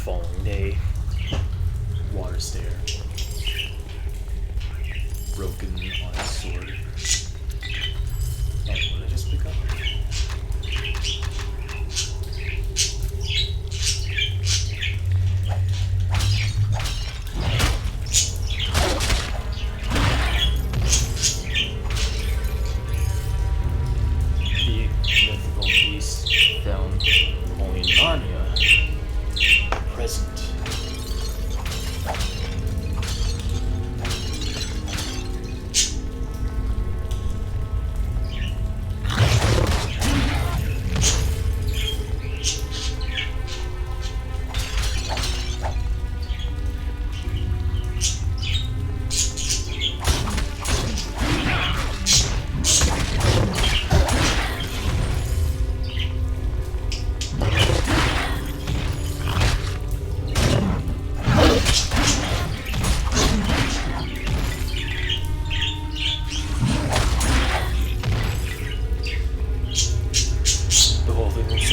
following day. Water stair. Broken on his sword. Oh, what did I just pick up? The mythical beast found only in Narnia. Present.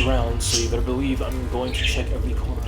Around, so you better believe I'm going to check every corner.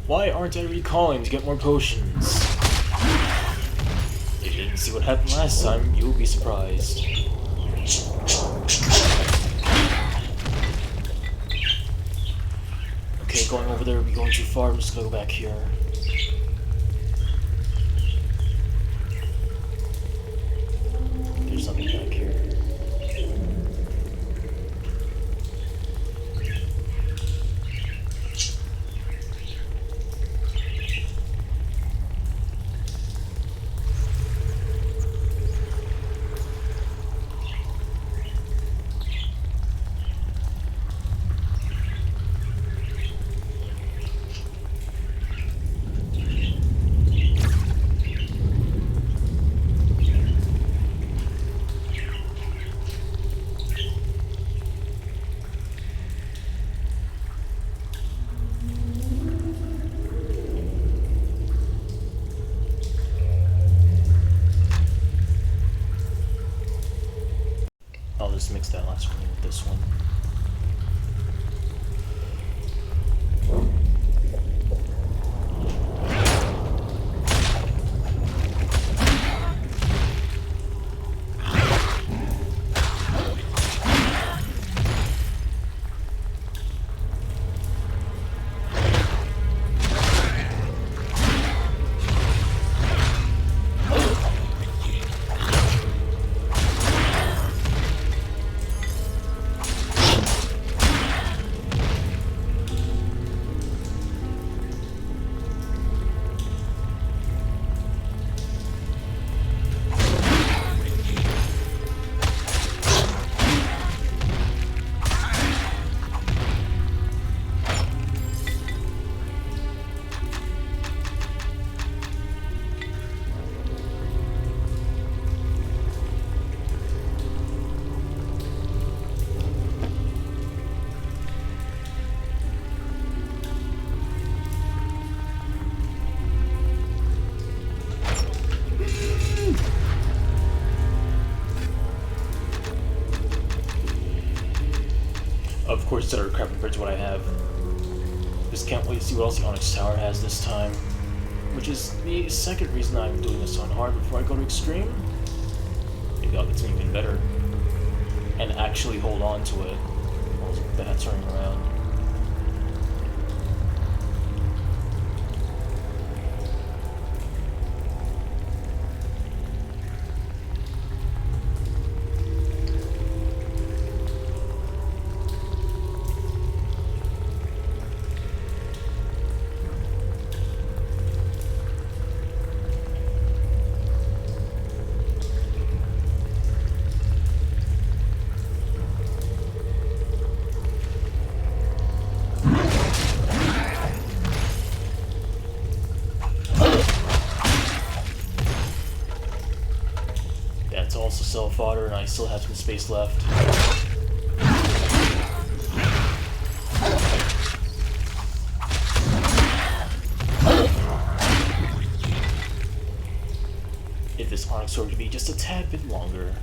Why aren't I recalling to get more potions? If you didn't see what happened last time, you'll be surprised. Okay, going over there would be going too far. I'm just gonna go back here. There's nothing back here. I'll just mix that last one with this one. Of course, it's utter crap compared to what I have. Just can't wait to see what else the Onyx Tower has this time. Which is the second reason I'm doing this on hard before I go to extreme. Maybe I'll get something even better. And actually hold on to it while those bats running around. That's also self-fodder, and I still have some space left. If this Onyx Sword could be just a tad bit longer.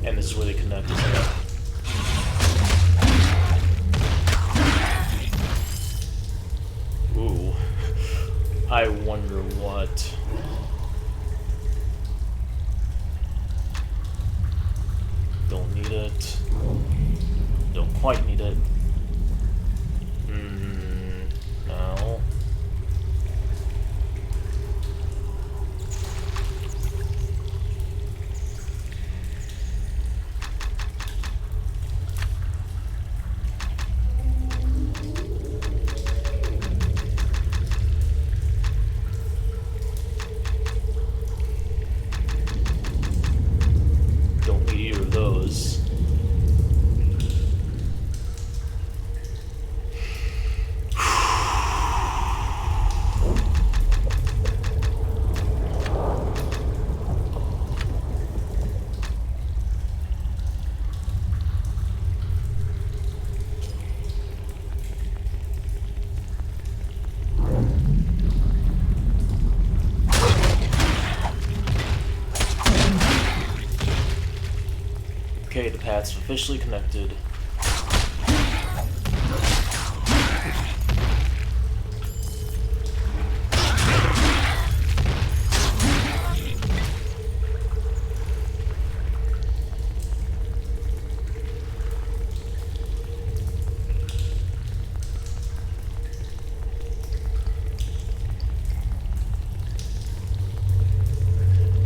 And this is where they connect, isn't it? Ooh. I wonder what. Don't need it. Don't quite need it. No. Don't need either of those. Okay, the path's officially connected.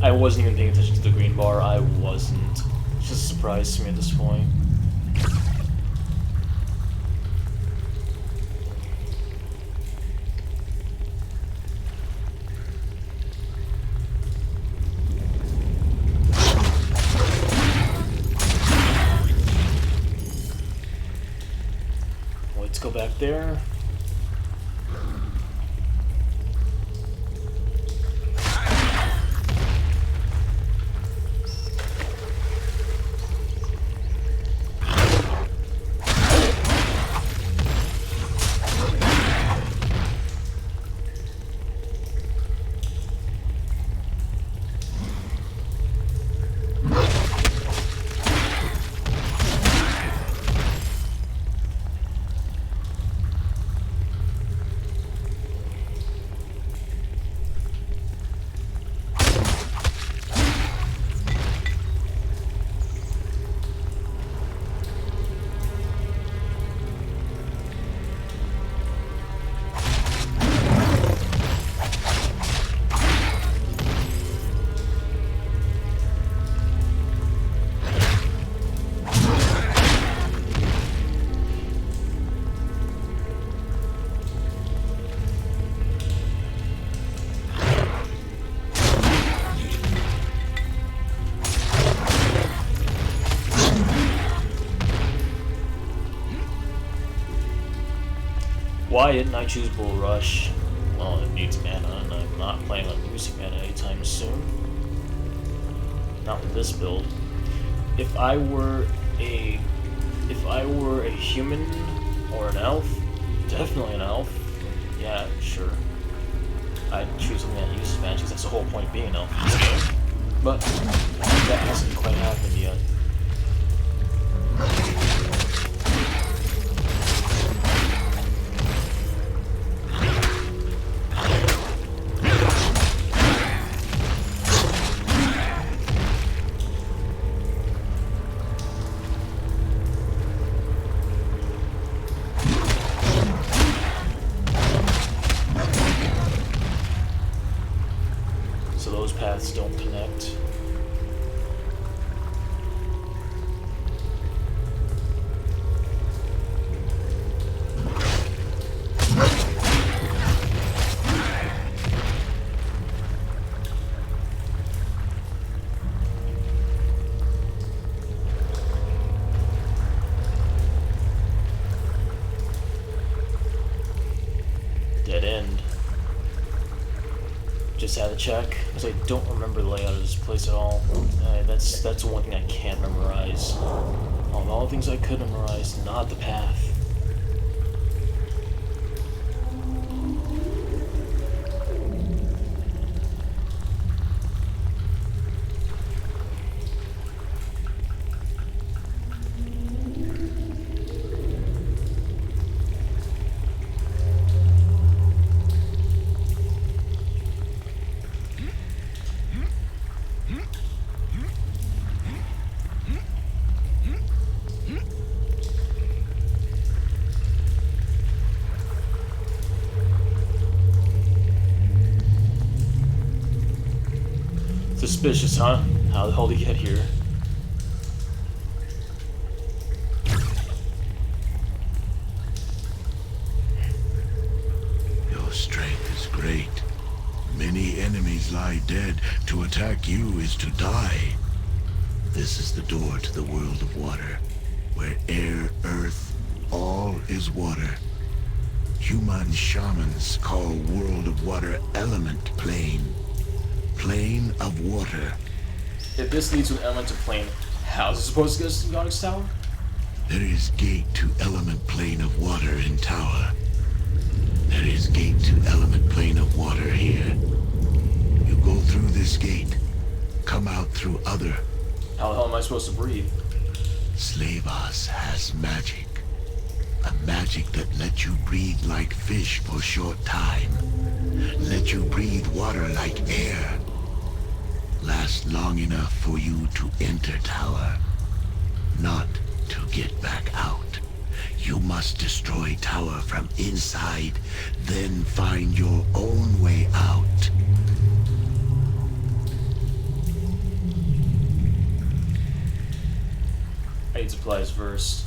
I wasn't even paying attention to the green bar. I wasn't. It's just a surprise to me at this point. Let's go back there. Why didn't I choose Bull Rush? Well, it needs mana, and I'm not planning on using mana anytime soon. Not with this build. If I were a human or an elf, definitely an elf. Yeah, sure. I'd choose something that uses magic. That's the whole point of being an elf. But that hasn't quite happened yet. So those paths don't connect. Dead end. Just had to check, because I don't remember the layout of this place at all. That's the one thing I can't memorize. Of all the things I could memorize, not the path. Suspicious, huh? How the hell did he get here? Your strength is great. Many enemies lie dead. To attack you is to die. This is the door to the world of water, where air, earth, all is water. Human shamans call world of water element plane. Plane of water. If this leads to an element of plane, how is it supposed to get us to God's Tower? There is gate to element plane of water in tower. There is gate to element plane of water here. You go through this gate, come out through other. How the hell am I supposed to breathe? Slavas has magic. A magic that lets you breathe like fish for short time. Let you breathe water like air. Last long enough for you to enter tower. Not to get back out. You must destroy tower from inside, then find your own way out. I need supplies first.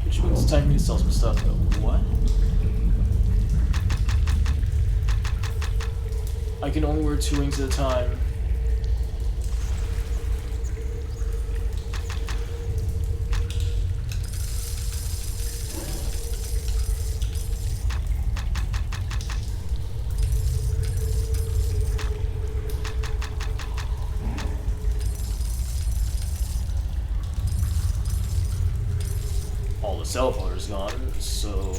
Which means it's time for me to sell some stuff, though. What? I can only wear 2 rings at a time. All the cell phone is gone, so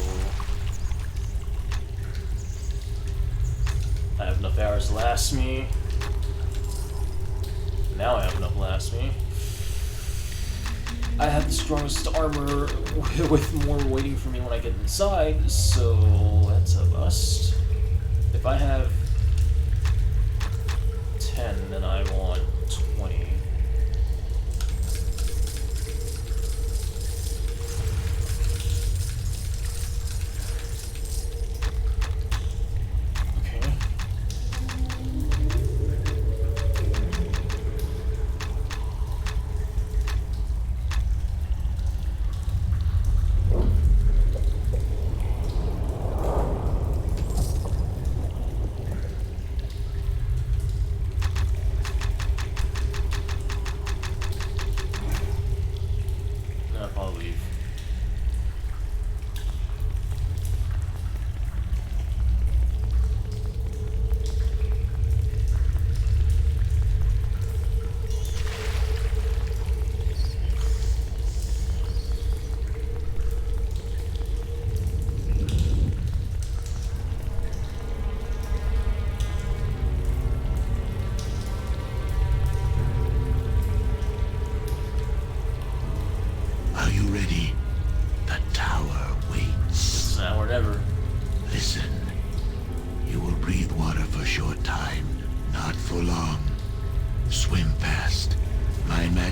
I have enough arrows to last me. Now I have enough to last me. I have the strongest armor with more waiting for me when I get inside, so that's a bust. If I have 10, then I want 20.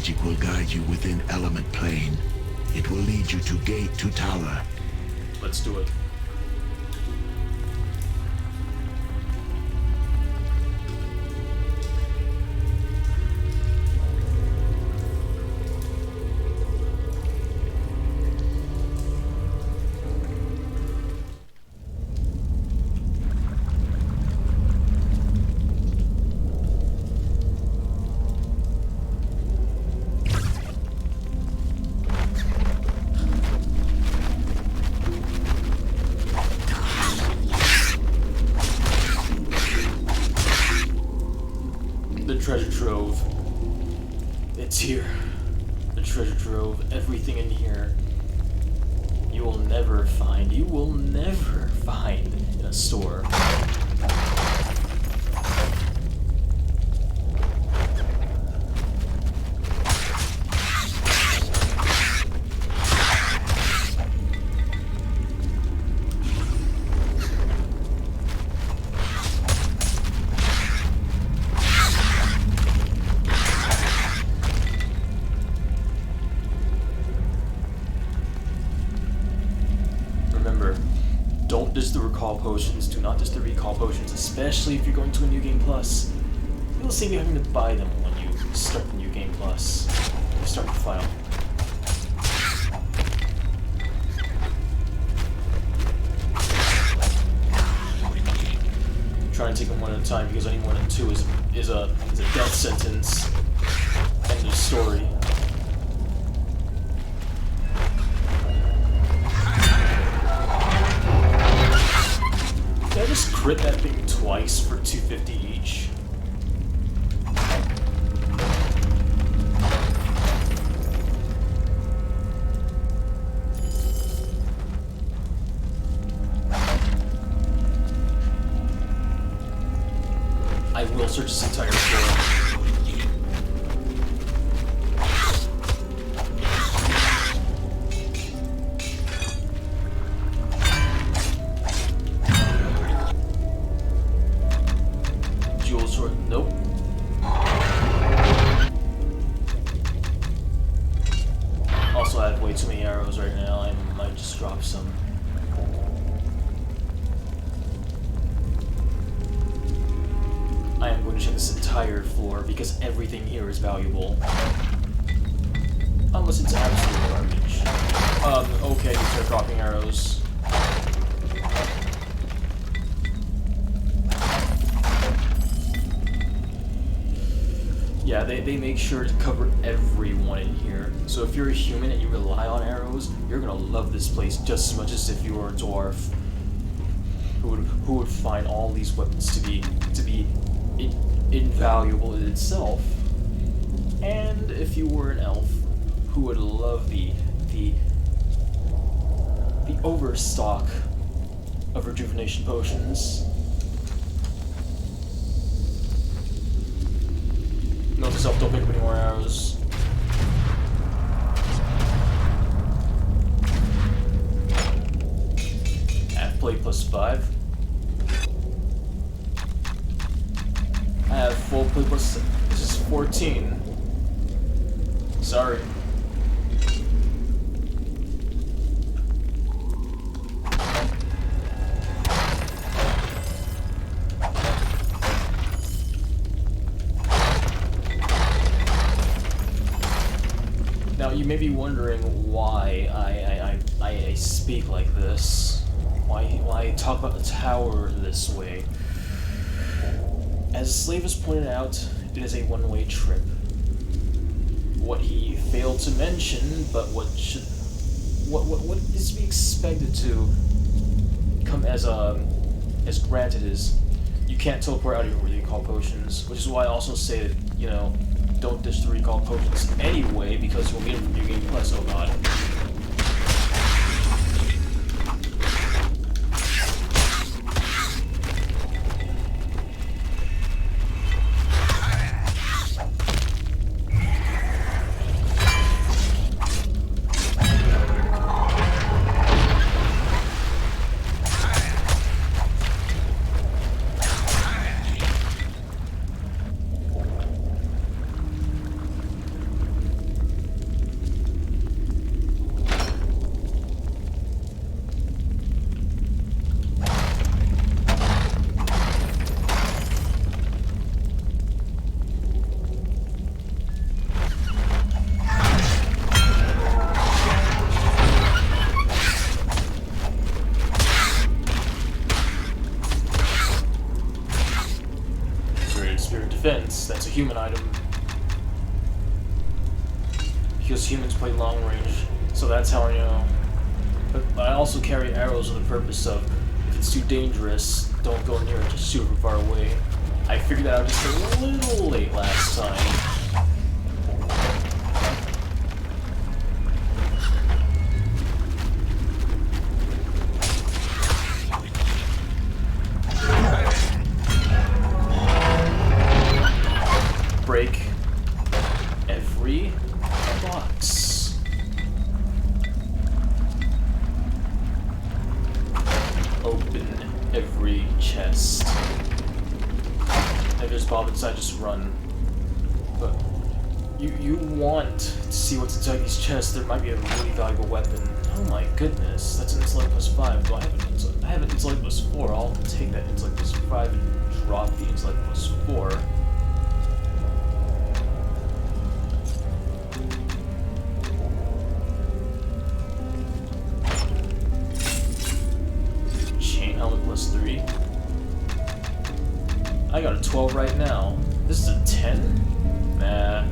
magic will guide you within element plane. It will lead you to gate to tower. Let's do it. The treasure trove. It's here. The treasure trove. Everything in here. You will never find in a store. Remember, don't diss the recall potions. Do not diss the recall potions, especially if you're going to a New Game Plus. You'll see me having to buy them when you start the New Game Plus. You start the file. Try and take them one at a time because any more than two is a death sentence. End of story. Did I just crit that thing twice for 250 each? I will search this entire floor. Jewel sword, nope. Also, I have way too many arrows right now. I might just drop some. I am going to check this entire floor because everything here is valuable. Unless it's absolute garbage. Okay, you start dropping arrows. Yeah, they make sure to cover everyone in here. So if you're a human and you rely on arrows, you're gonna love this place just as much as if you were a dwarf who would find all these weapons to be invaluable in itself. And if you were an elf who would love the overstock of rejuvenation potions. Note to self, don't pick up any more arrows. Half plate plus 5. I have full plate plus 6. This is 14. Sorry. Now you may be wondering why I speak like this, why I talk about the tower this way. As Slave has pointed out, it is a one-way trip. What he failed to mention, but what is to be expected to come as granted is you can't teleport out of here with recall potions, which is why I also say that, you know, don't dish the recall potions anyway, because you'll need them from New Game Plus, oh god. because humans play long range, so that's how I know. But I also carry arrows with the purpose of, if it's too dangerous, don't go near it, just shoot from far away. I figured that out just a little late last time. Break every box. Open every chest. If there's Bob inside, just run. But you want to see what's inside these chests. There might be a really valuable weapon. Oh my goodness, that's an intellect plus 5. Well, I have an intellect plus 4. I'll take that intellect plus 5 and drop the intellect plus 4. Helmet plus 3. I got a 12 right now. This is a 10? Nah.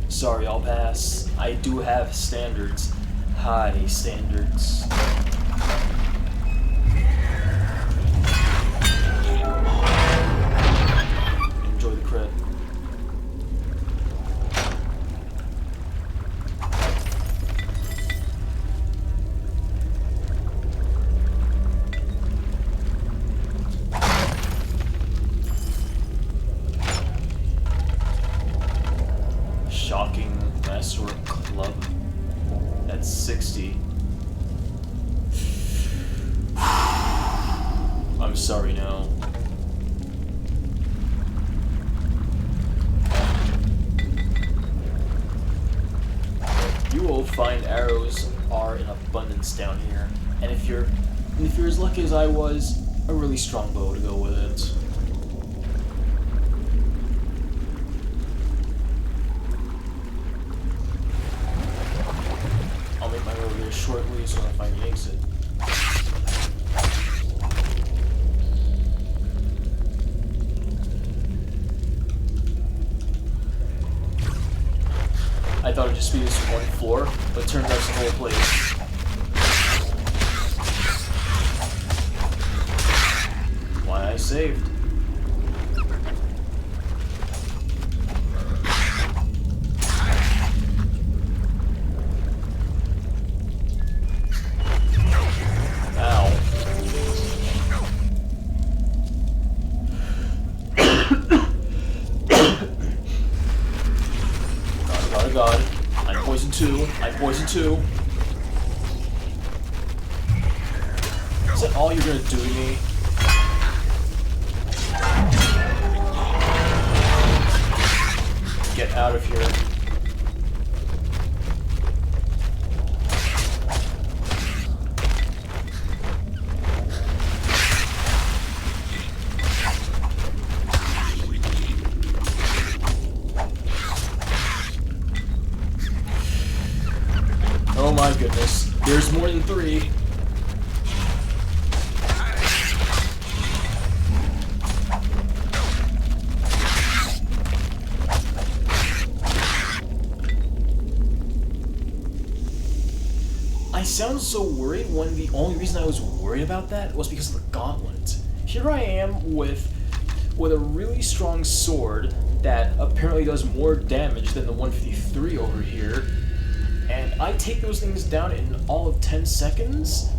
Sorry, I'll pass. I do have standards. High standards. Enjoy the crit. Shocking Masterwork Club. That's 60. I'm sorry, no. You will find arrows are in abundance down here, and if you're as lucky as I was, a really strong bow to go with it. I'll make my way over there shortly so I find the exit. I thought it'd just be this one floor, but it turns out it's the whole place. Why I saved. God. I'm poison too. I'm poison too. Is that all you're gonna do to me? Get out of here. Oh my goodness, there's more than 3. I sound so worried when the only reason I was worried about that was because of the gauntlet. Here I am with a really strong sword that apparently does more damage than the 153 over here. And I take those things down in all of 10 seconds?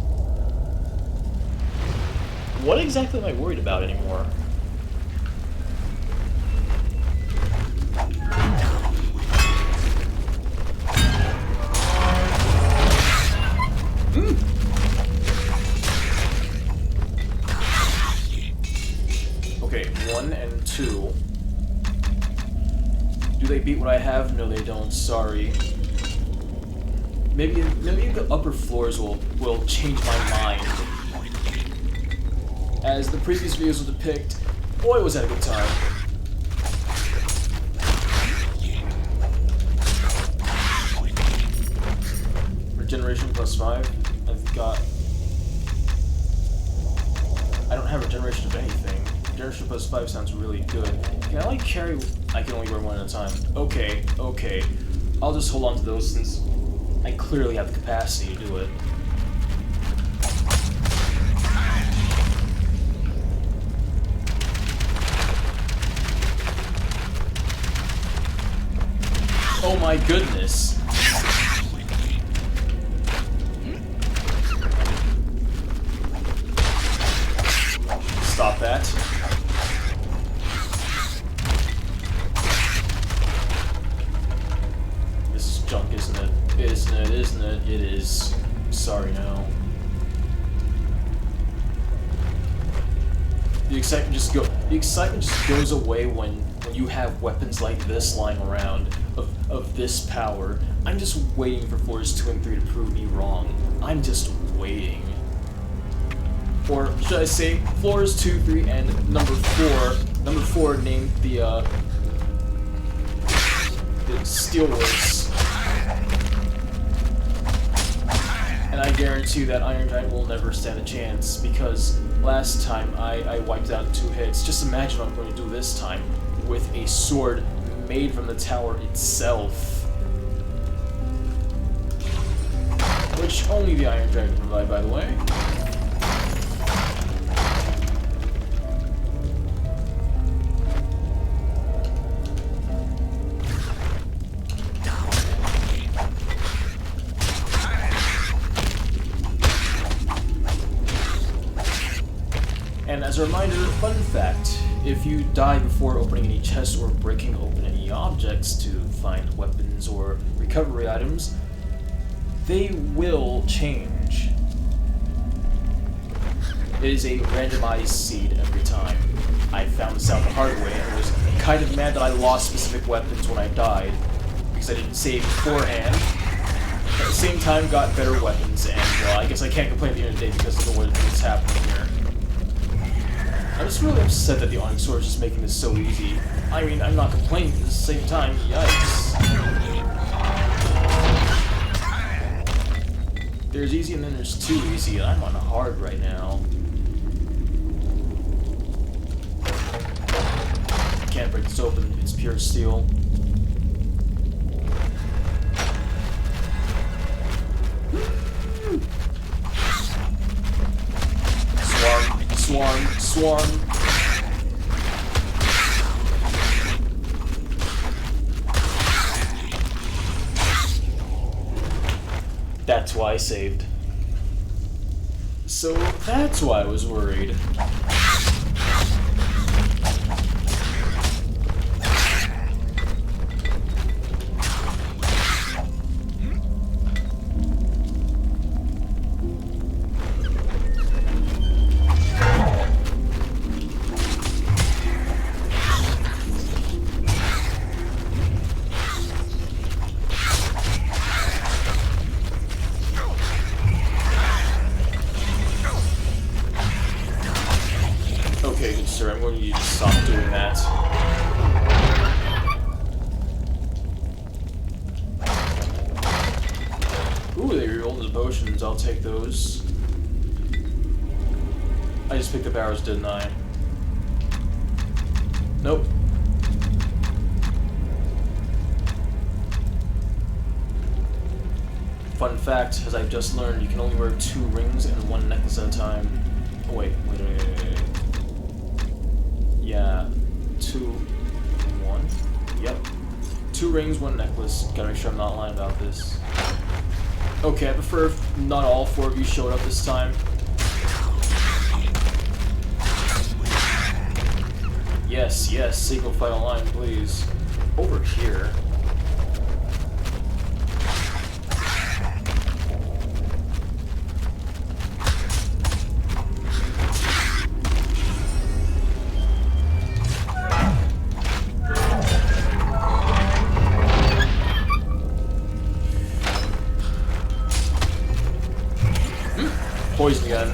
What exactly am I worried about anymore? Okay, 1 and 2. Do they beat what I have? No, they don't. Sorry. Maybe the upper floors will change my mind. As the previous videos will depict, boy was that a good time. Regeneration plus 5. I've got... I don't have regeneration of anything. Generation plus 5 sounds really good. Can I, like, carry... I can only wear one at a time. Okay, okay. I'll just hold on to those since I clearly have the capacity to do it. Oh my goodness! Stop that. This is junk, isn't it? Isn't it? Isn't it? It is. Sorry now. The excitement just goes away when you have weapons like this lying around of this power. I'm just waiting for floors 2 and 3 to prove me wrong. I'm just waiting. Or should I say floors 2, 3, and number 4. Number 4 named the Steelworks. And I guarantee that Iron Giant will never stand a chance, because last time I wiped out 2 hits. Just imagine what I'm going to do this time with a sword made from the tower itself. Which only the Iron Giant can provide, by the way. And as a reminder, fun fact, if you die before opening any chests or breaking open any objects to find weapons or recovery items, they will change. It is a randomized seed every time. I found this out the hard way and was kind of mad that I lost specific weapons when I died, because I didn't save beforehand. At the same time, got better weapons, and I guess I can't complain at the end of the day because of what's happening here. I'm just really upset that the Onyx Sword is just making this so easy. I mean, I'm not complaining, but at the same time, yikes. There's easy and then there's too easy, and I'm on hard right now. Can't break this open, it's pure steel. Swarm. That's why I saved. So that's why I was worried. Okay, good sir, I'm going to need you to stop doing that. Ooh, they rerolled the potions, I'll take those. I just picked up arrows, didn't I? Nope. Fun fact, as I've just learned, you can only wear 2 rings and 1 necklace at a time. Oh, wait. Yeah, 2, 1. Yep. 2 rings, 1 necklace. Gotta make sure I'm not lying about this. Okay, I prefer if not all 4 of you showed up this time. Yes, single fight online, please. Over here. Poison gun.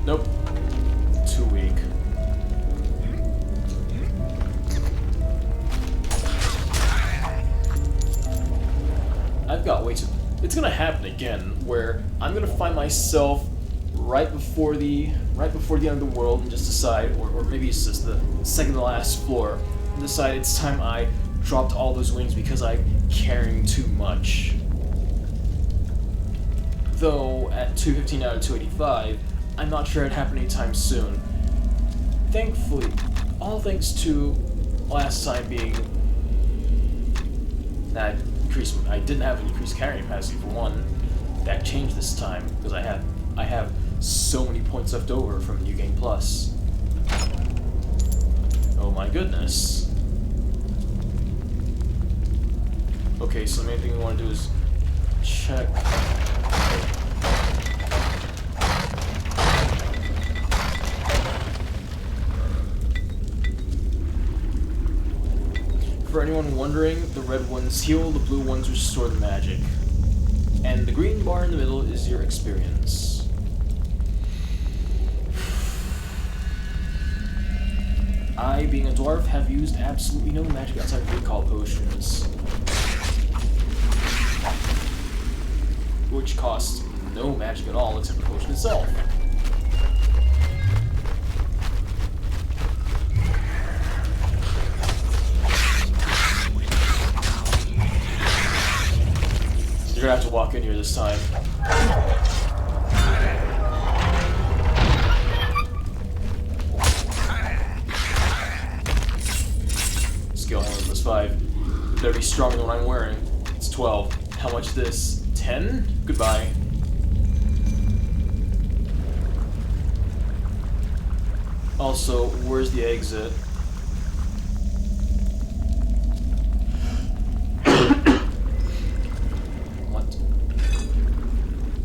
Nope. Too weak. it's gonna happen again, where I'm gonna find myself right before the end of the world and just decide, or maybe it's just the second to last floor, and decide it's time I dropped all those wings because I'm carrying too much. Though at 215 out of 285, I'm not sure it'd happen anytime soon. Thankfully, all thanks to last time being that I didn't have an increased carrying capacity for one. That changed this time because I have so many points left over from New Game Plus. Oh my goodness. Okay, so the main thing we want to do is check. For anyone wondering, the red ones heal, the blue ones restore the magic. And the green bar in the middle is your experience. I, being a dwarf, have used absolutely no magic outside of recall potions, which costs no magic at all except the potion itself. You're gonna have to walk in here this time. Skill hammer plus 5. Better be stronger than what I'm wearing. It's 12. How much this? 10? Goodbye. Also, where's the exit?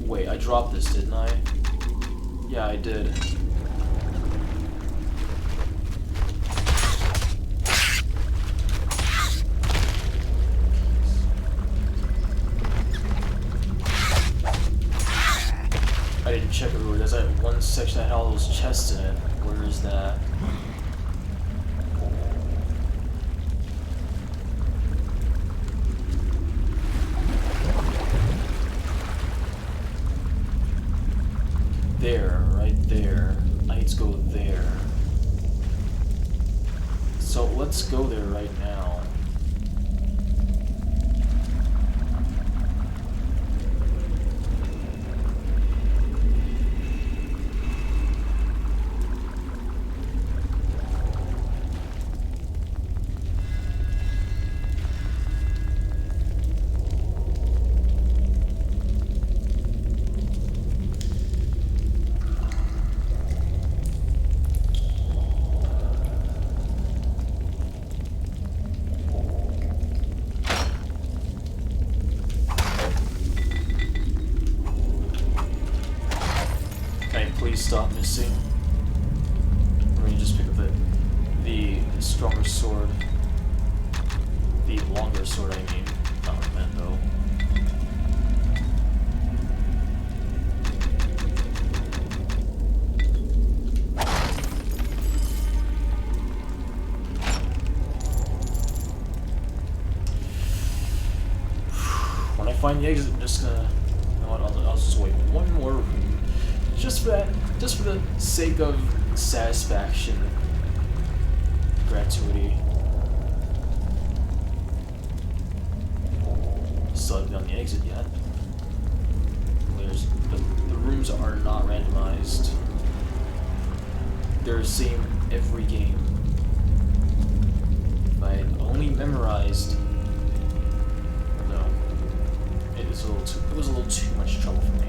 Wait, I dropped this, didn't I? Yeah, I did. I didn't check everywhere. There's that one section that had all those chests in it. Where is that? There, right there. I need to go there. So let's go there right now. Please stop missing. Or you just pick up the stronger sword. The longer sword, I mean. Not what I meant, though. When I find the exit, I'm just gonna... You know what, I'll just wait one more room. Just for the sake of satisfaction, gratuity. Still haven't done the exit yet. The rooms are not randomized. They're the same every game. If I had only memorized, no, it was a little too much trouble for me.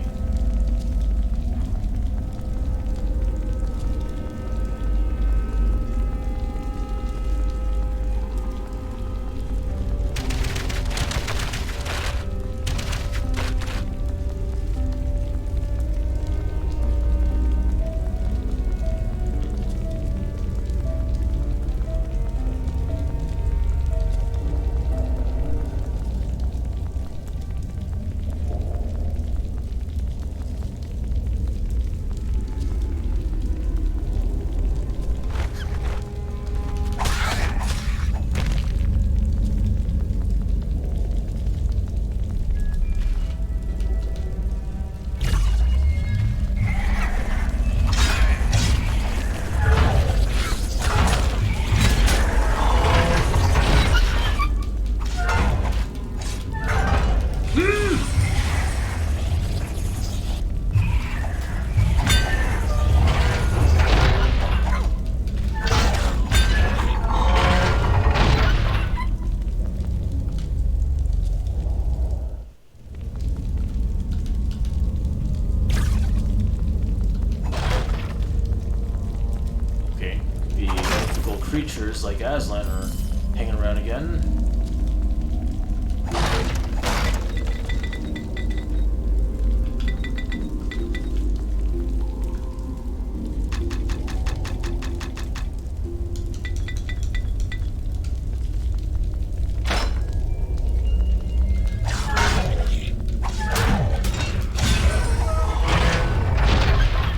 like Aslan are hanging around again.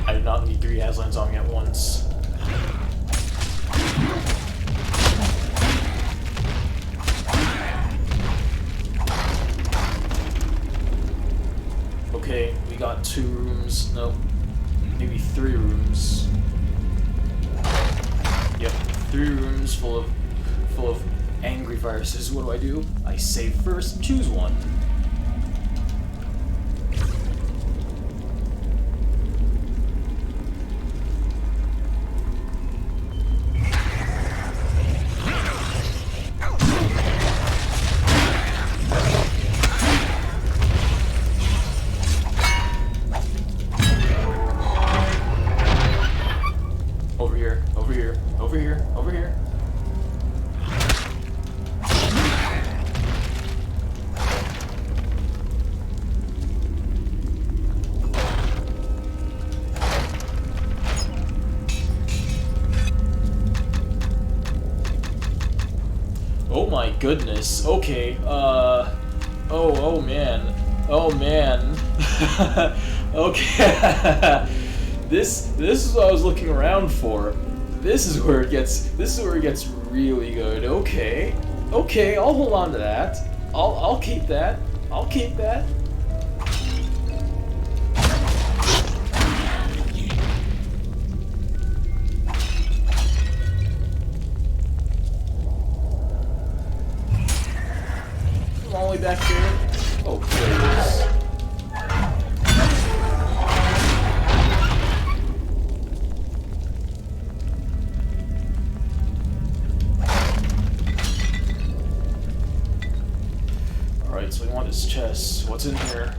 I do not need 3 Aslans on me at once. Okay, we got 2 rooms. Nope. Maybe 3 rooms. Yep, 3 rooms full of angry viruses. What do? I save first, choose one. Over here, over here, over here, over here. Oh my goodness. Okay. Oh man. Oh man. Okay. This is what I was looking around for. This is where it gets really good. Okay. Okay, I'll hold on to that. I'll keep that. I'll keep that. I'm all the way back there. Oh, please. Alright, so we want this chest. What's in here?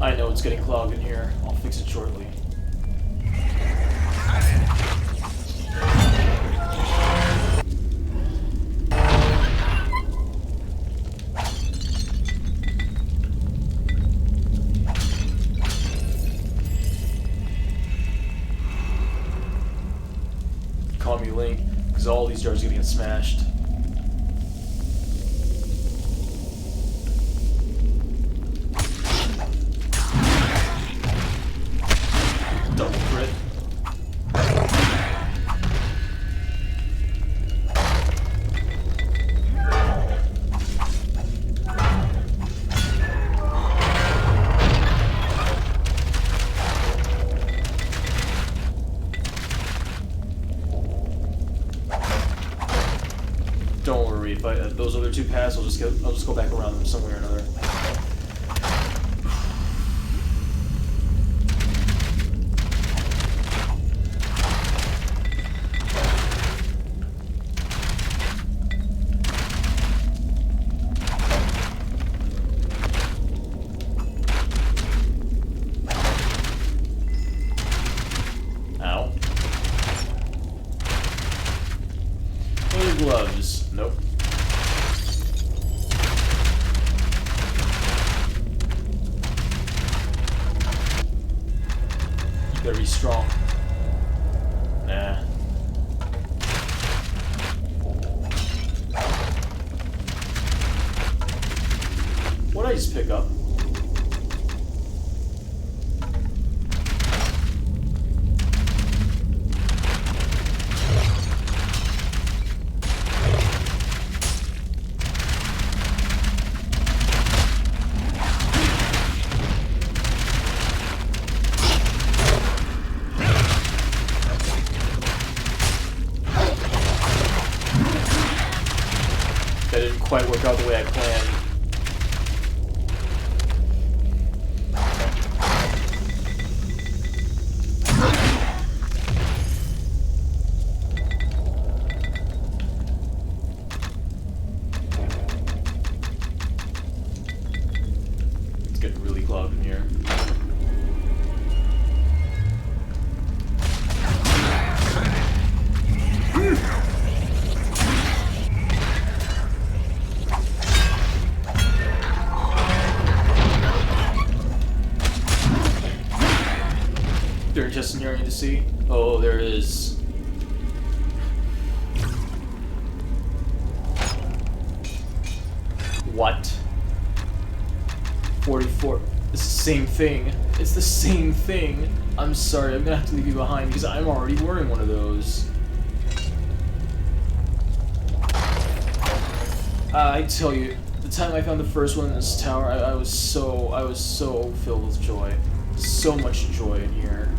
I know it's getting clogged in here. I'll fix it shortly. Call me Link, because all these jars are gonna get smashed. Double crit. Don't worry, if those other 2 pass, I'll just go back around them some way or another. Ow. Any gloves? Nope. You better be strong. Nah. What'd I just pick up? That didn't quite work out the way I planned. get really clogged in here. There just in here I need to see? Oh, there is. What? 44. It's the same thing. It's the same thing. I'm sorry, I'm gonna have to leave you behind because I'm already wearing one of those. I tell you, the time I found the first one in this tower, I was so filled with joy. So much joy in here.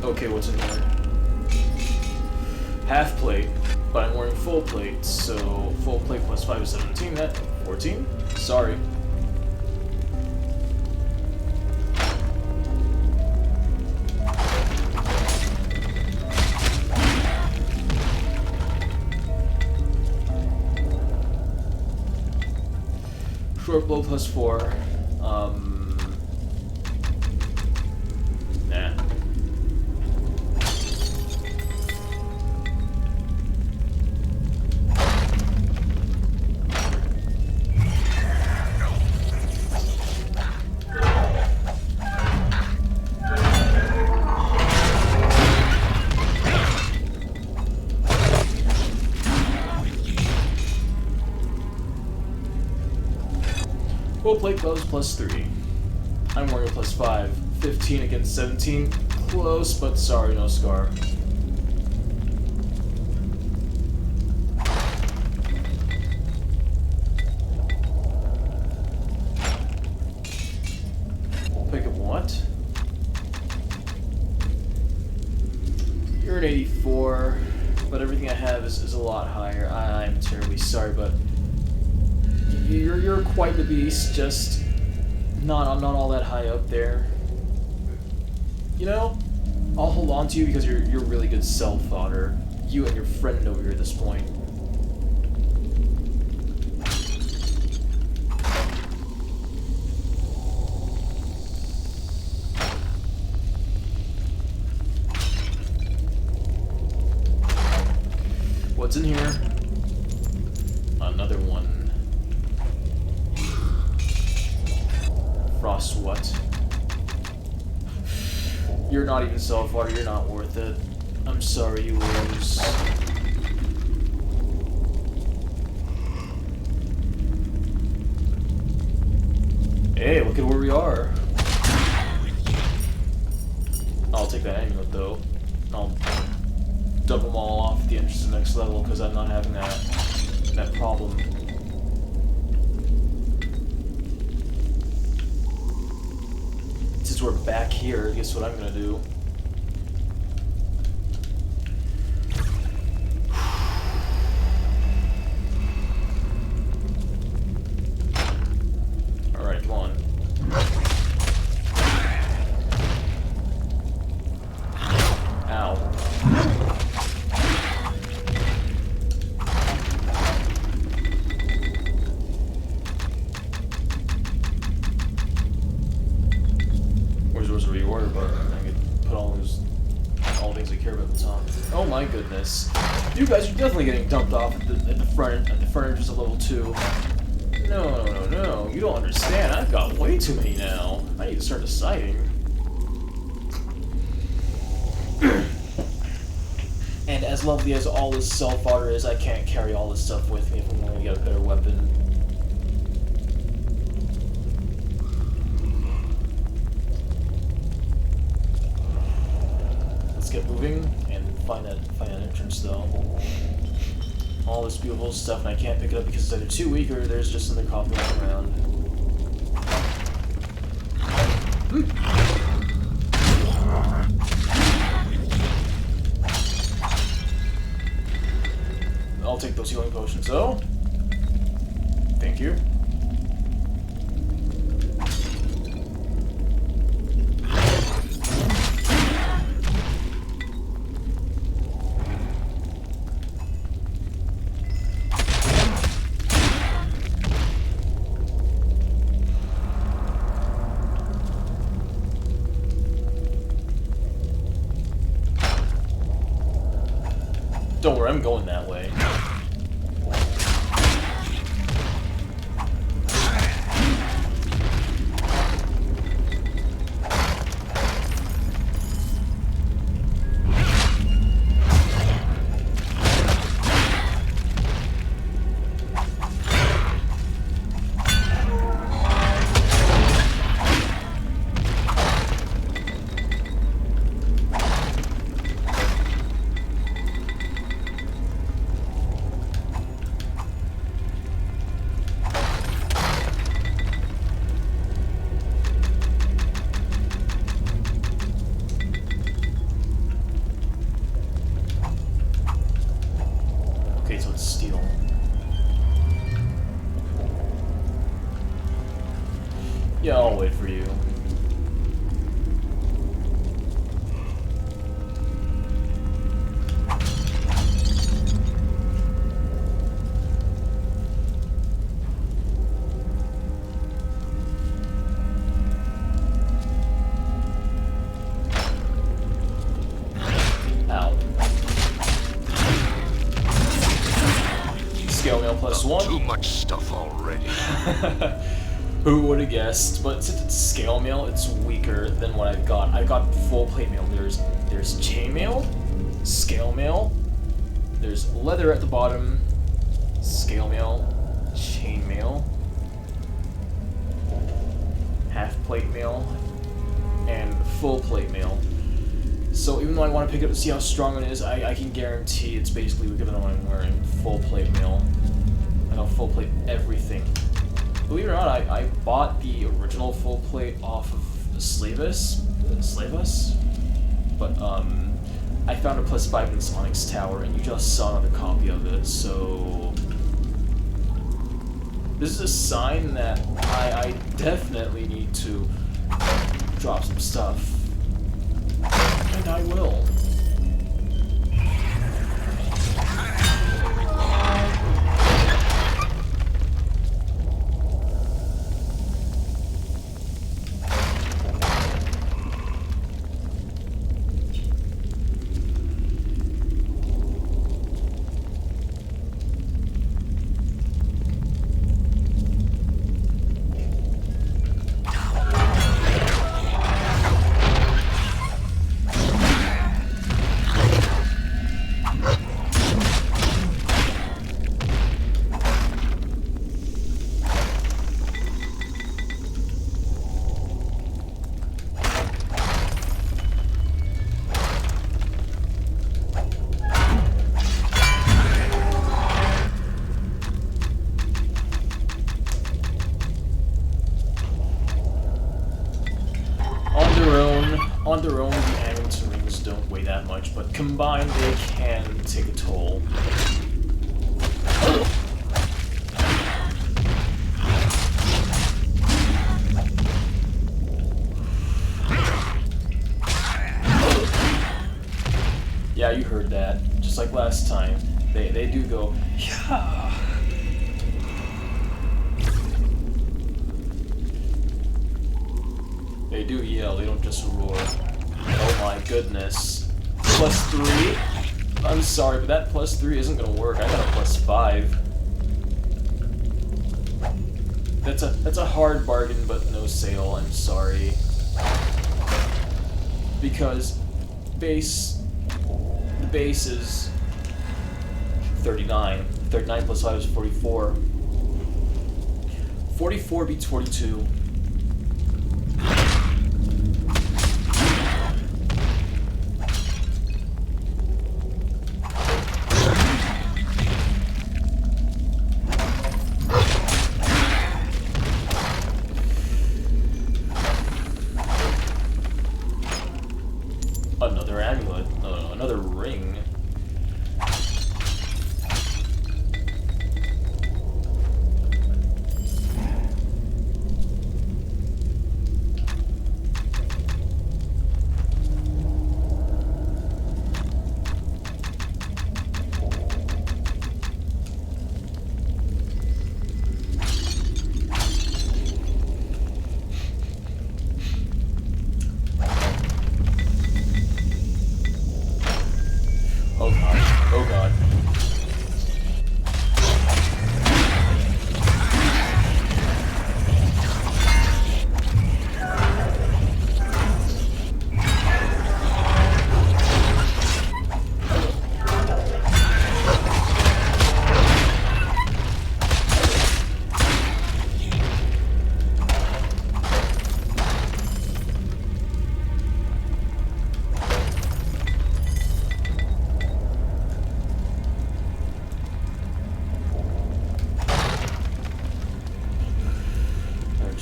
Okay, what's in here? Half plate, but I'm wearing full plate, so full plate plus 5 is 17, that 14? Sorry. Short blow plus 4. Nah. Full plate gloves plus 3. I'm wearing a plus 5. 15 against 17. Close, but sorry, no scar. Pick up what? You're an 84, but everything I have is a lot higher. I'm terribly sorry, but you're quite the beast, just not all that high up there. You know, I'll hold on to you because you're really good cell fodder. You and your friend over here at this point. What's in here? Another one. Frost what? You're not even self-water, you're not worth it. I'm sorry, you lose. Hey, look at where we are. I'll take that amulet though. I'll dump them all off at the entrance to the next level because I'm not having that problem. Since we're back here, guess what I'm gonna do? Alright, come on. Ow. Where's the reorder button? I could put all the things I care about at the top. Oh my goodness. You guys are definitely getting dumped off at the front entrance of level 2. No. You don't understand. I've got way too many now. I need to start deciding. And as lovely as all this self-fodder is, I can't carry all this stuff with me if I'm going to get a better weapon. Let's get moving and find an entrance though. All this beautiful stuff, and I can't pick it up because it's either too weak or there's just another copy around. I'll take those healing potions though. Thank you. Don't worry, I'm going that way. Okay, so it's steel. Yeah, I'll wait for you. Ow. Scale mail plus one. Too much stuff already. Who would have guessed? But since it's scale mail, it's weaker than what I've got. I got full plate mail. There's chain mail, scale mail. There's leather at the bottom, scale mail, chain mail, half plate mail, and full plate mail. So even though I want to pick it up to see how strong it is, I can guarantee it's basically weaker than what I'm wearing. Full plate mail. I got full plate everything. Believe it or not, I bought the original full plate off of Slavus, but I found a +5 in Sonic's Tower, and you just saw another copy of it, so this is a sign that I definitely need to drop some stuff, and I will. On their own, the amulets and rings don't weigh that much, but combined they can take a toll. Yeah, you heard that. Just like last time. They do go, yeah. They do yell, they don't just roar. Oh my goodness. +3? I'm sorry, but that +3 isn't gonna work. I got a +5. That's a hard bargain, but no sale, I'm sorry. Because the base is 39. 39 plus 5 is 44. 44 beats 42. Another amulet. Another ring.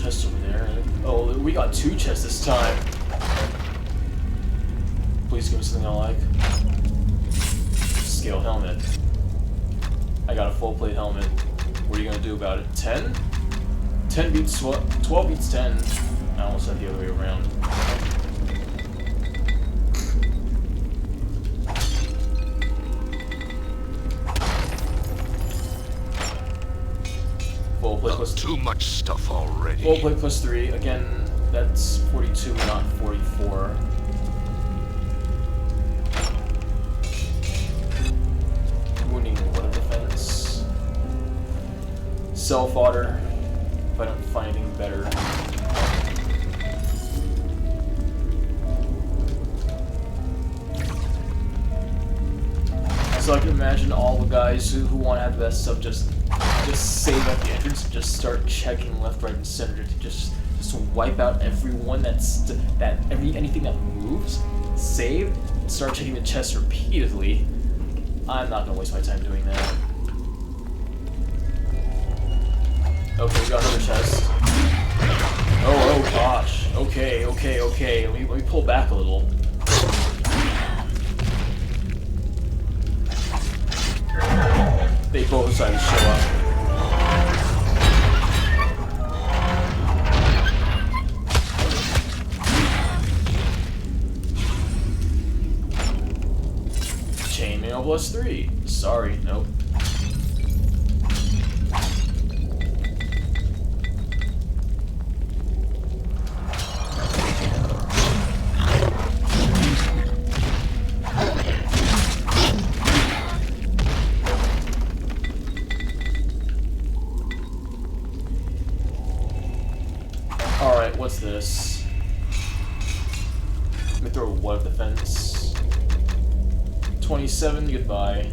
chest over there. Oh, we got 2 chests this time. Please give me something I like. Scale helmet. I got a full plate helmet. What are you gonna do about it? 10? 10 beats 12 beats 10. I almost said the other way around. Full plate plus too much stuff already. full plate plus 3. Again, that's 42, not 44. Wounding water defense. Self fodder. If I don't find anything better. So I can imagine all the guys who want to have the best stuff just save at the entrance and just start checking left, right, and center to just wipe out everyone anything that moves, save, start checking the chest repeatedly. I'm not gonna waste my time doing that. Okay, we got another chest. Oh gosh. Okay. Let me pull back a little. They both decided to show up. Chainmail plus 3. Sorry, nope. Alright, what's this? Let me throw what at the fence. 27, goodbye.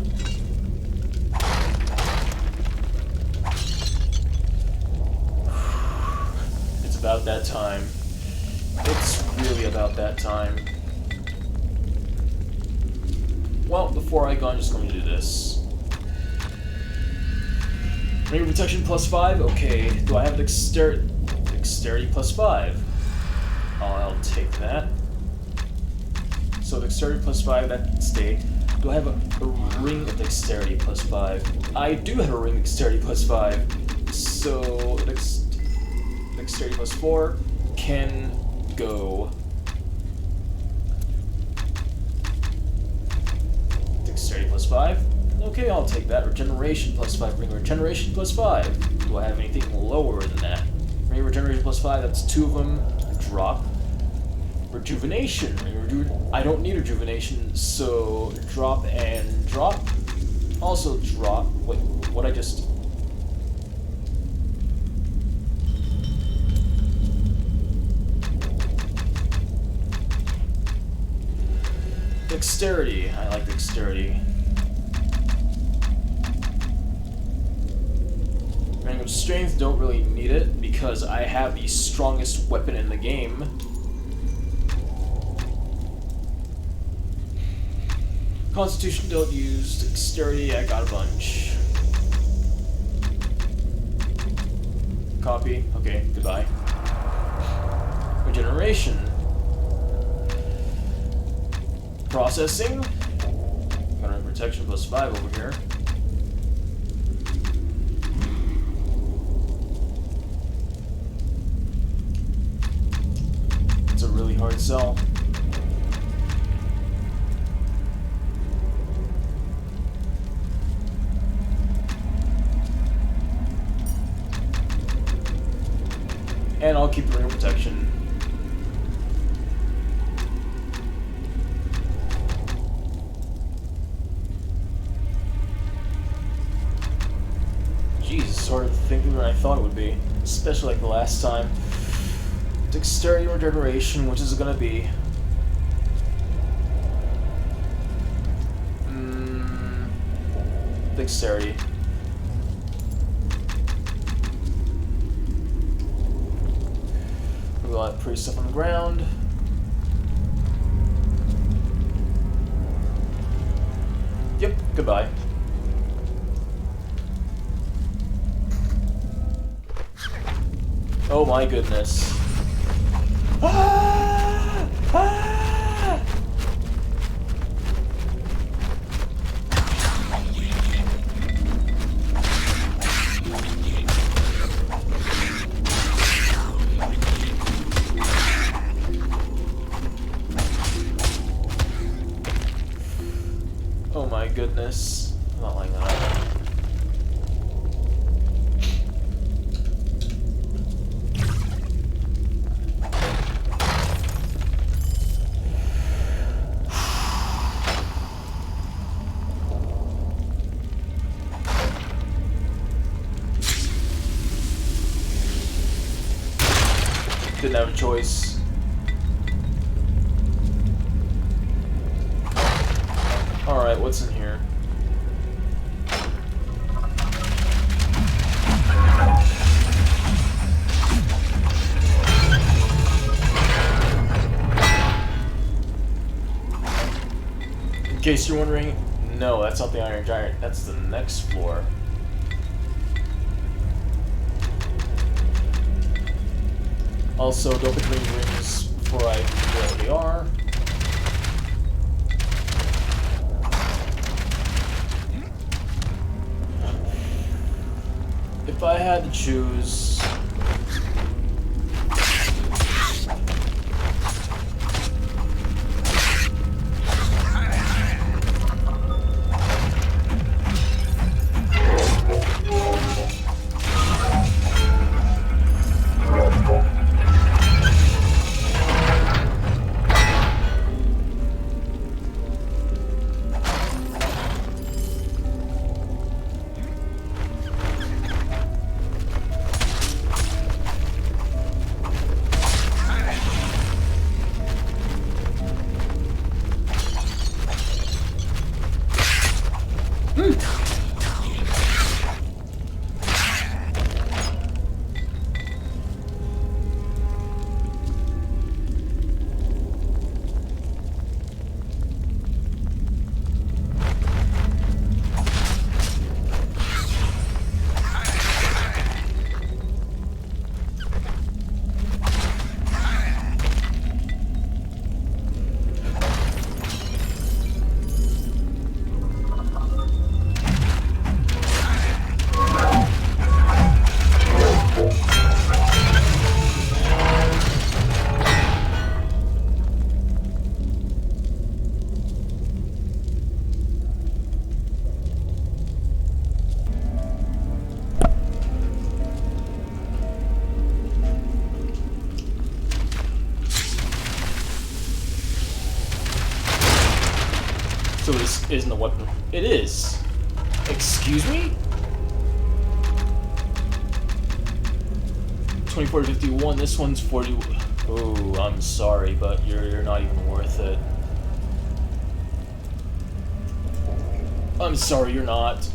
It's about that time. It's really about that time. Well, before I go, I'm just going to do this. Ring of protection plus 5? Okay. Do I have dexterity plus 5? Oh, I'll take that. So dexterity plus 5, that can stay. Do I have a ring of dexterity plus 5? I do have a ring of dexterity plus 5. So dexterity plus 4 can go. Dexterity plus 5? Okay, I'll take that. Regeneration plus 5. Ring of regeneration plus 5. Do I have anything lower than that? Ring of regeneration plus 5, that's 2 of them. Drop. Rejuvenation. I don't need rejuvenation, so drop and drop. Also drop. Wait, what I just... Dexterity. I like dexterity. Ring of strength, don't really need it because I have the strongest weapon in the game. Constitution, don't use. Dexterity, I got a bunch. Copy. Okay, goodbye. Regeneration. Processing. Got a protection plus 5 over here. It's a really hard sell. And I'll keep the ring of protection. Jesus, it's harder to think than I thought it would be. Especially like the last time. Dexterity and regeneration, which is it gonna be? Dexterity. We'll have pretty stuff on the ground. Yep, goodbye. Oh my goodness. Ah! Ah! Oh my goodness. I'm not like that. Didn't have a choice. Alright, what's in here? In case you're wondering, no, that's not the Iron Giant. That's the next floor. Also, don't pick any rings before I figure out what they are. If I had to choose... So this isn't a weapon. It is. Excuse me? 24 to 51. This one's 40. Oh, I'm sorry, but you're not even worth it. I'm sorry, you're not.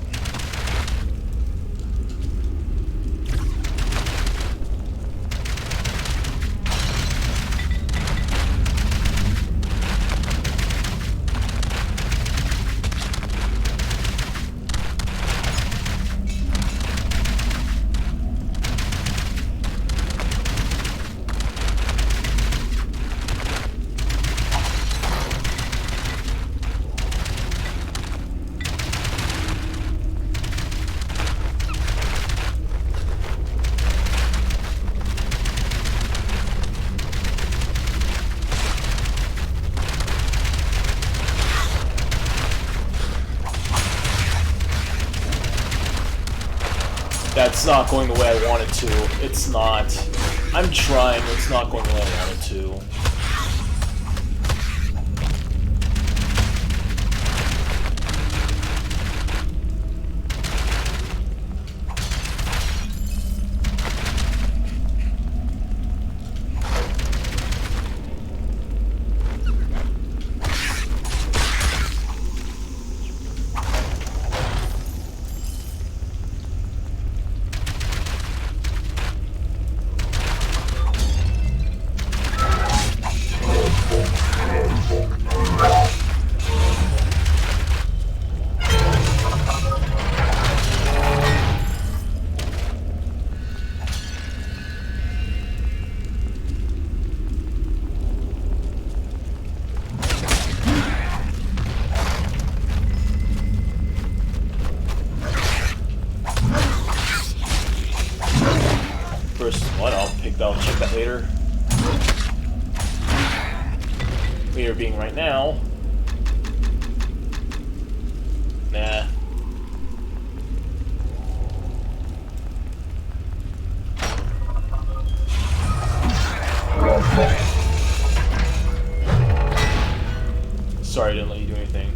That's not going the way I want it to. It's not. I'm trying, it's not going the way I want it to. first. What? I'll check that later. Later being right now. Nah. Sorry I didn't let you do anything.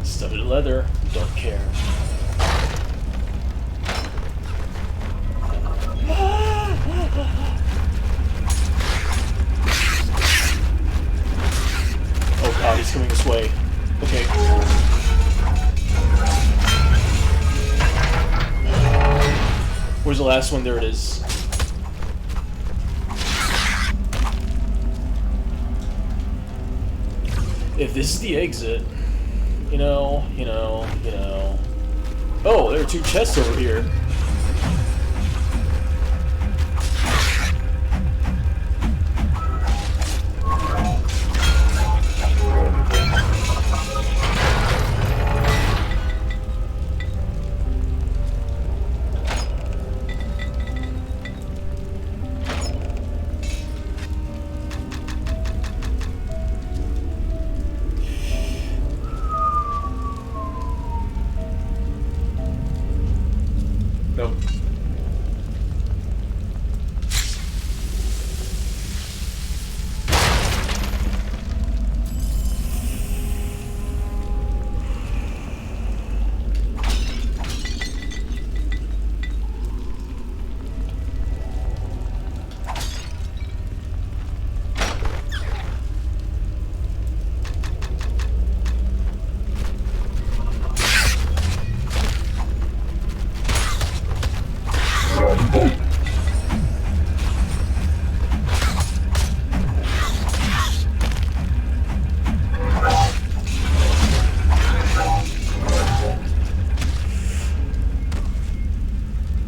Studded leather, don't care. Oh god, he's coming this way. Okay. Where's the last one? There it is. If this is the exit, you know. Oh, there are two chests over here. Nope.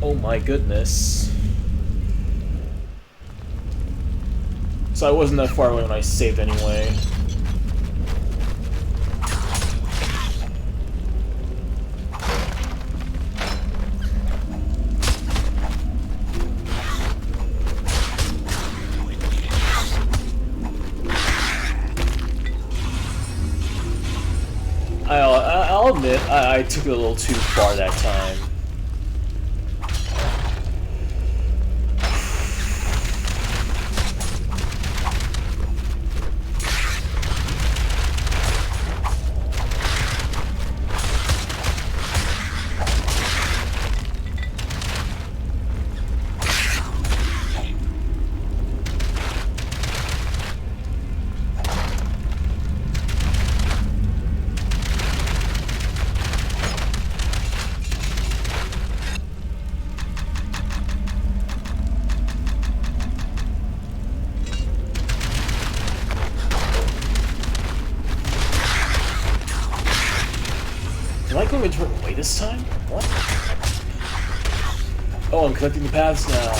Oh my goodness. So I wasn't that far away when I saved anyway. I'll admit, I took it a little too far that time. Am I going a different way this time? What? Oh, I'm connecting the paths now.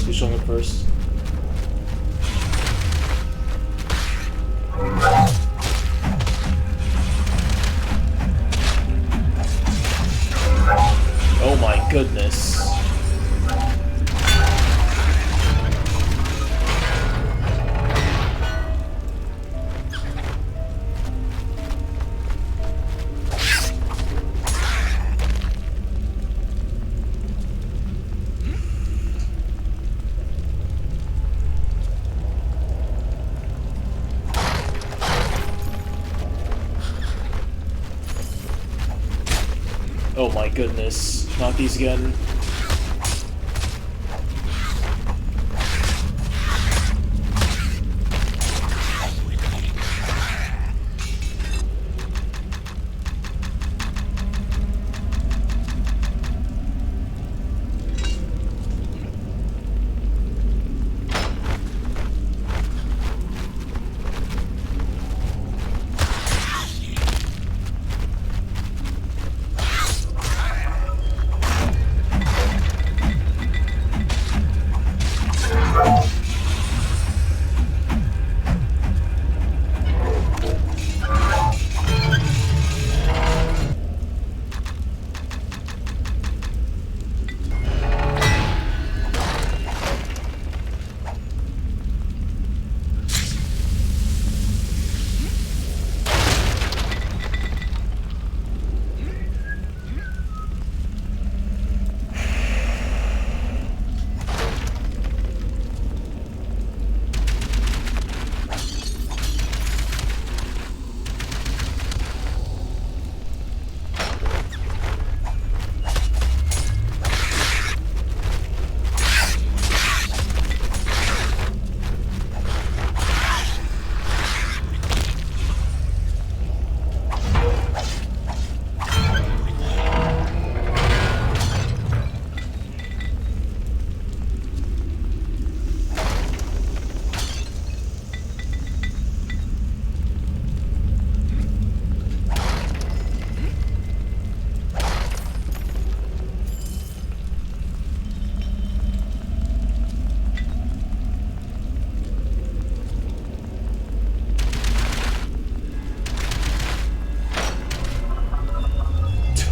Who's showing it first? Oh my goodness. my goodness. Not these again.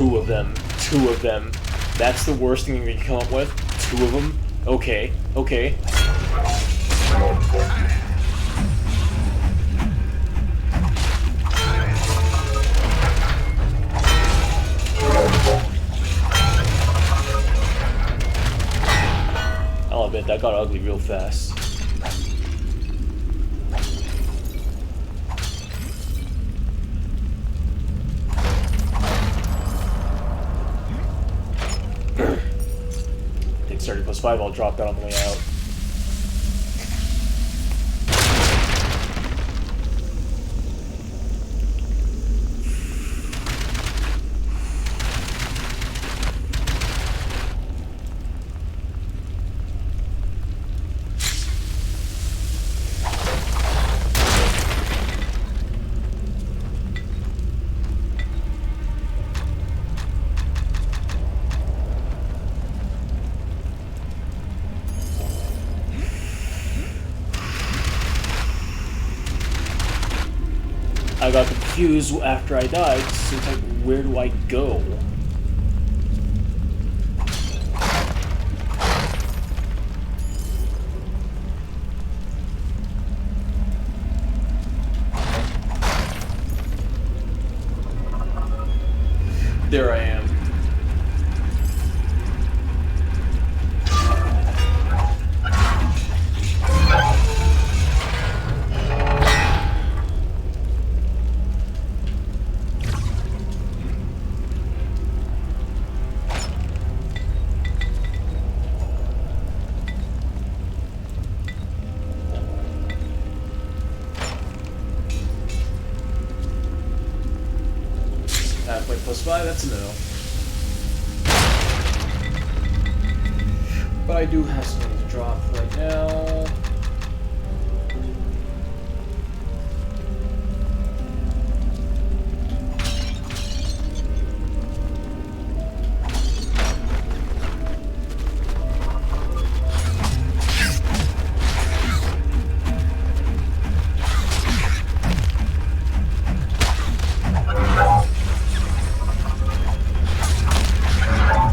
Two of them. Two of them. That's the worst thing you can come up with? Two of them? Okay. Okay. I'll admit, that got ugly real fast. Dexterity +5, I'll drop that on the way out. I got confused after I died, so it's like, where do I go? There I am. Halfway +5, that's a no. But I do have something to drop right now.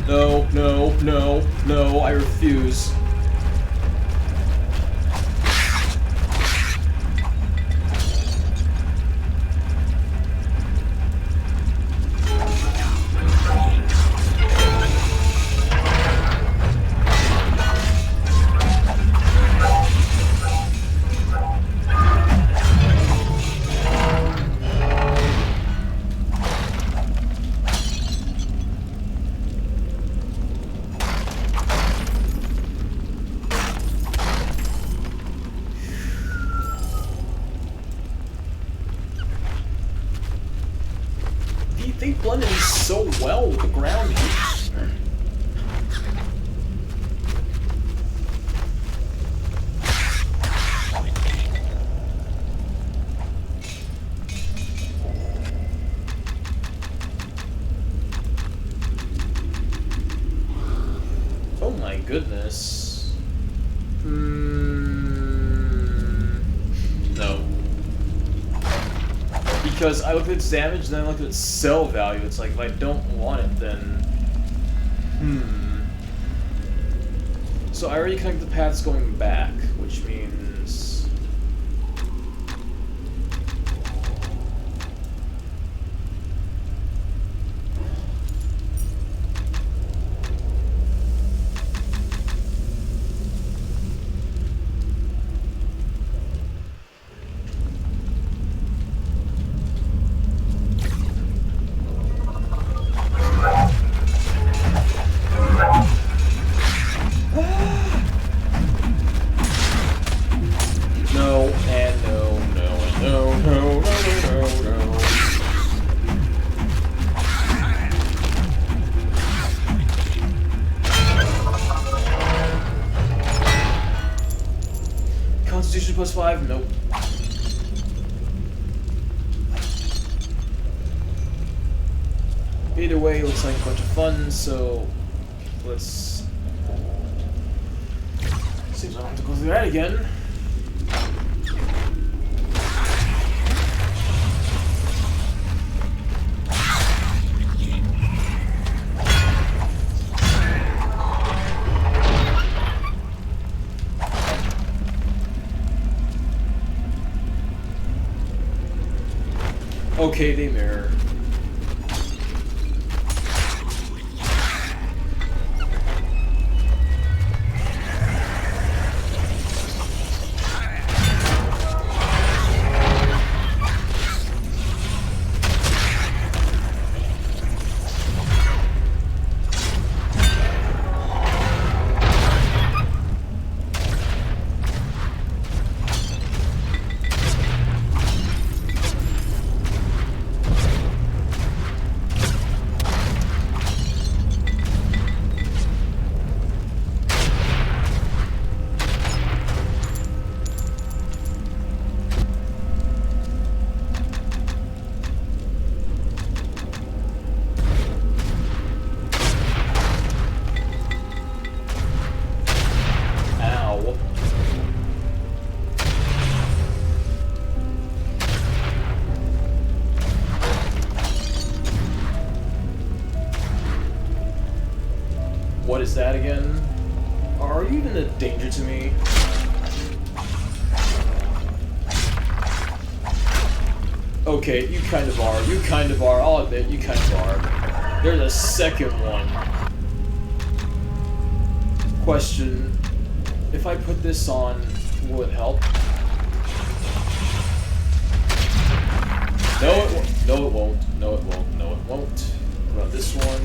No, no, no, no, I refuse. they blend in so well with the ground here. Oh my goodness. No. Because I looked at its damage, and then I looked at its sell value. It's like, if I don't want it, then... So I already connected the paths going back, which means... No, and no, no, and no, no, no, no, no. Constitution +5? Nope. Either way, it looks like a bunch of fun, so let's... Seems I don't have to go through that again. Okay, they mirror. What is that again? Are you even a danger to me? Okay, you kind of are. You kind of are. I'll admit, you kind of are. There's a second one. Question. If I put this on, will it help? No, it won't. No, it won't. No, it won't. No, it won't. What about this one?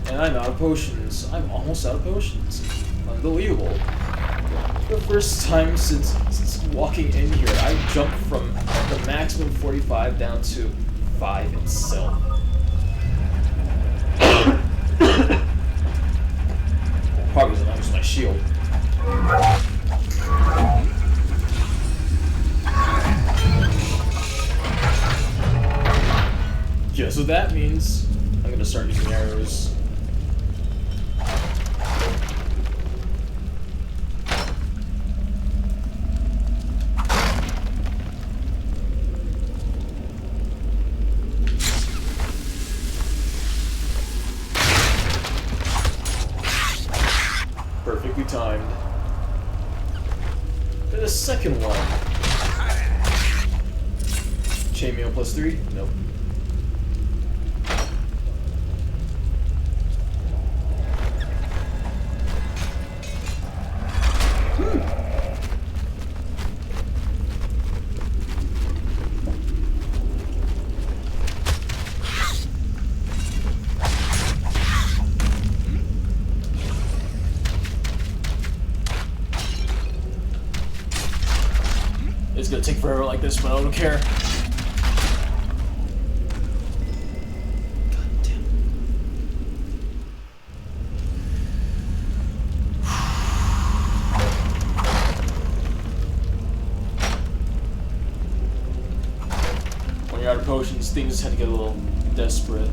And I'm out of potions. I'm almost out of potions. Unbelievable. For the first time since walking in here, I jumped from the maximum 45 down to 5 itself. Probably because I used my shield. Yeah, so that means I'm gonna start using arrows. Perfectly timed. Then the second one. Chainmail +3? Nope. It's gonna take forever like this, but I don't care. God damn. When you're out of potions, things tend to get a little desperate.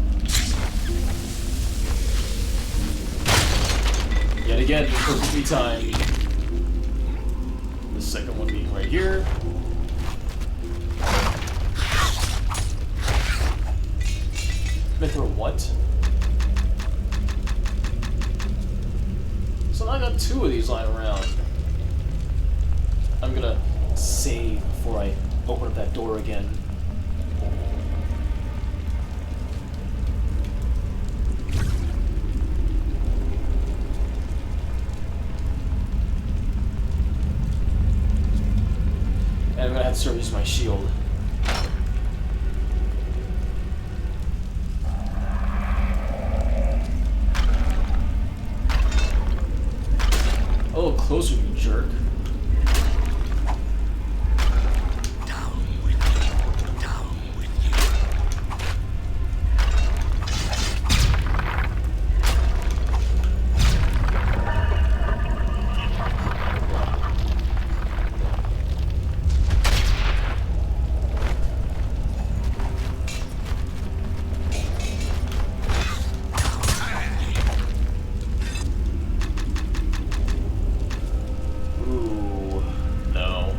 Yet again, perfectly timed. The second one being right here. Throw what? So now I got 2 of these lying around. I'm gonna save before I open up that door again. And I'm gonna have to start using my shield. A little closer, you jerk. Down with you. Down with you. Ooh, no.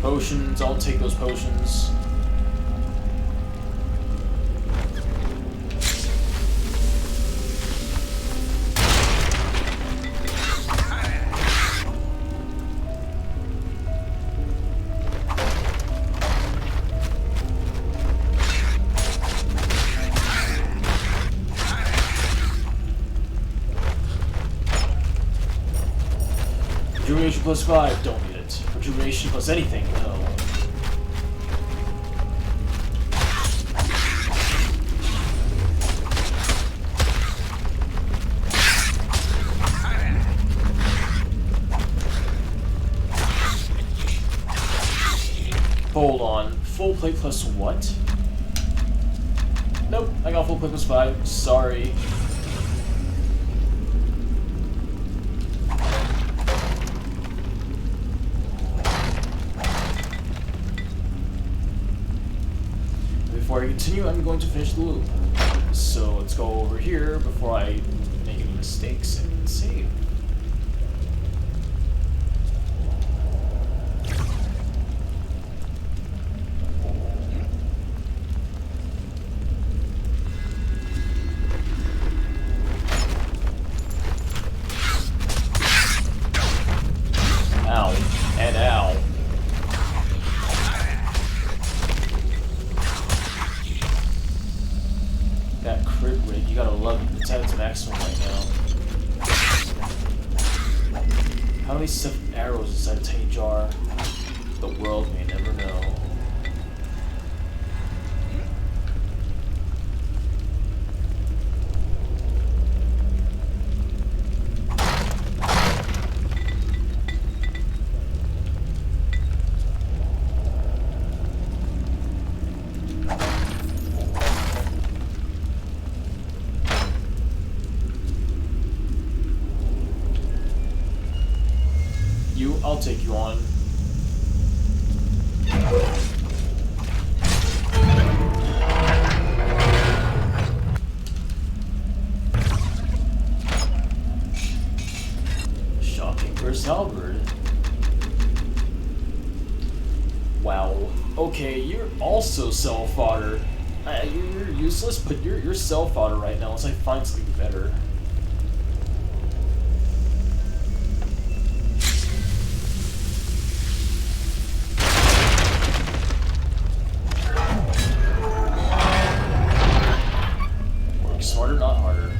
Potions, I'll take those potions. Rejuvenation plus 5, don't need it. Rejuvenation plus anything, no. Hold on. Full plate plus what? Nope, I got full plate plus 5. Sorry. Before I continue, I'm going to finish the loop. So let's go over here before I make any mistakes and save. Ow. And ow. That crit rate, you gotta love it. It's at its maximum right now. How many stuffed arrows inside a tiny jar? The world may never know. I'll take you on. Shocking burst halberd. Wow. Okay, you're also cell fodder. You're useless, but you're cell fodder right now unless I find something better. Smarter, not harder.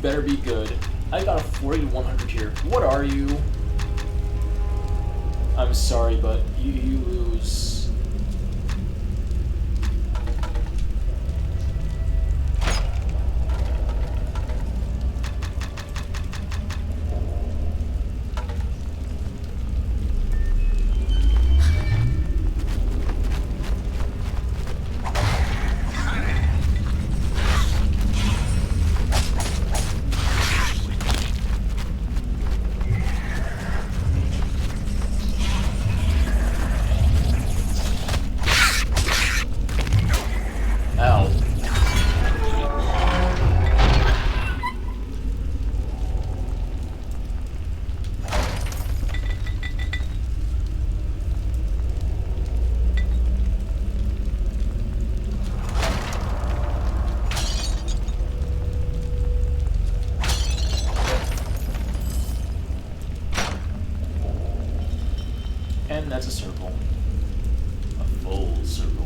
better be good. I got a 40 to 100 here. What are you? I'm sorry, but you lose. Ow. And that's a circle. A full circle.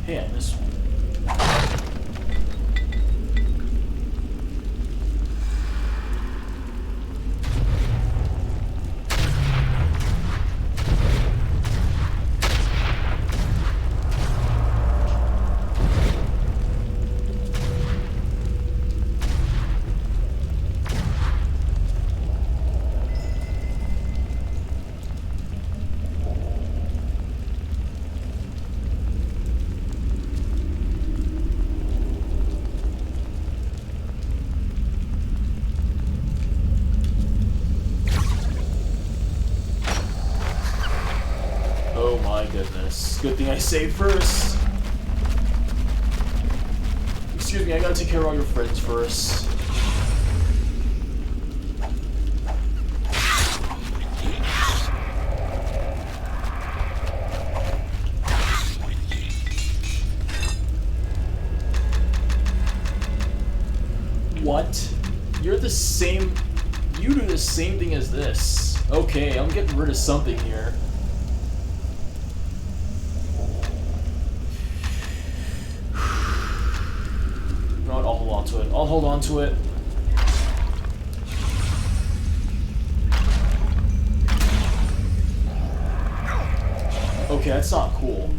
Hey, I missed one. Oh my goodness. Good thing I saved first. Excuse me, I gotta take care of all your friends first. What? You're the same... You do the same thing as this. Okay, I'm getting rid of something here. I'll hold on to it. I'll hold on to it. Okay, that's not cool.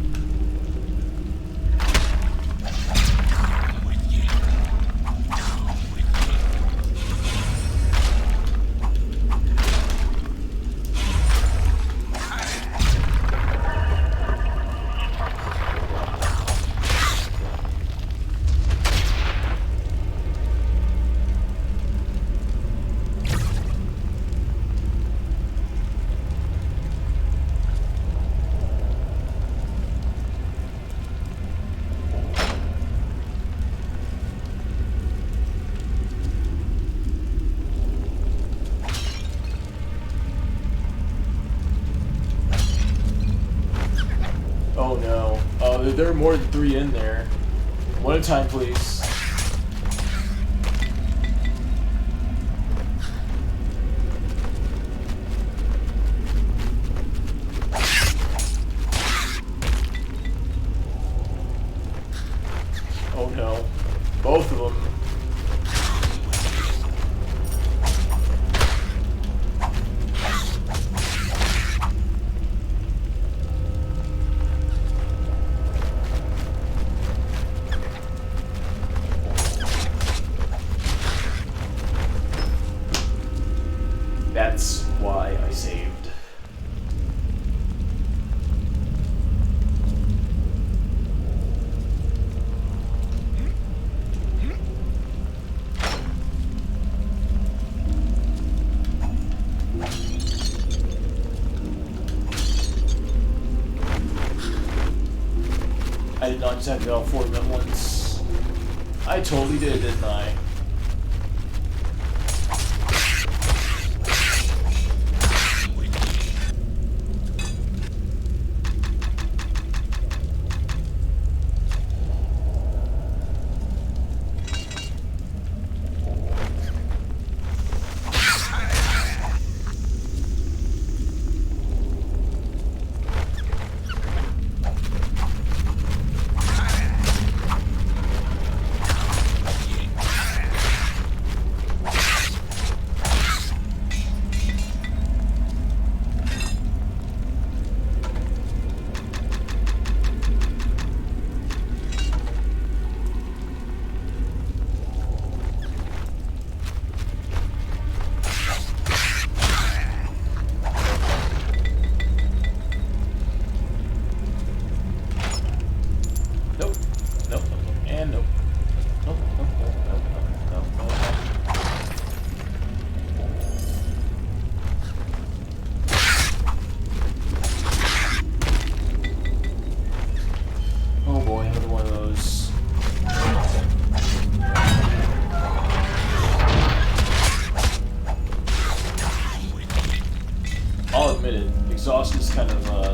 Oh no. There are more than 3 in there. One at a time, please. Oh no. Both of them. That's why I saved. I did not just have to go for them at once. I totally did, didn't I?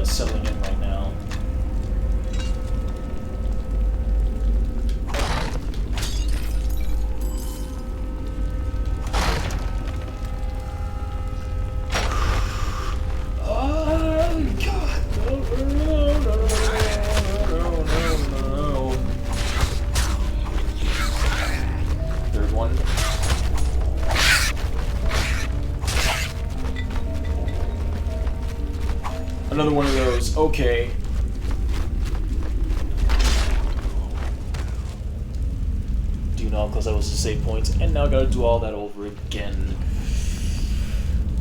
settling in right now. Oh God! No. Third one. Another one of those. Okay. Do you know how close I was to save points? And now I gotta do all that over again.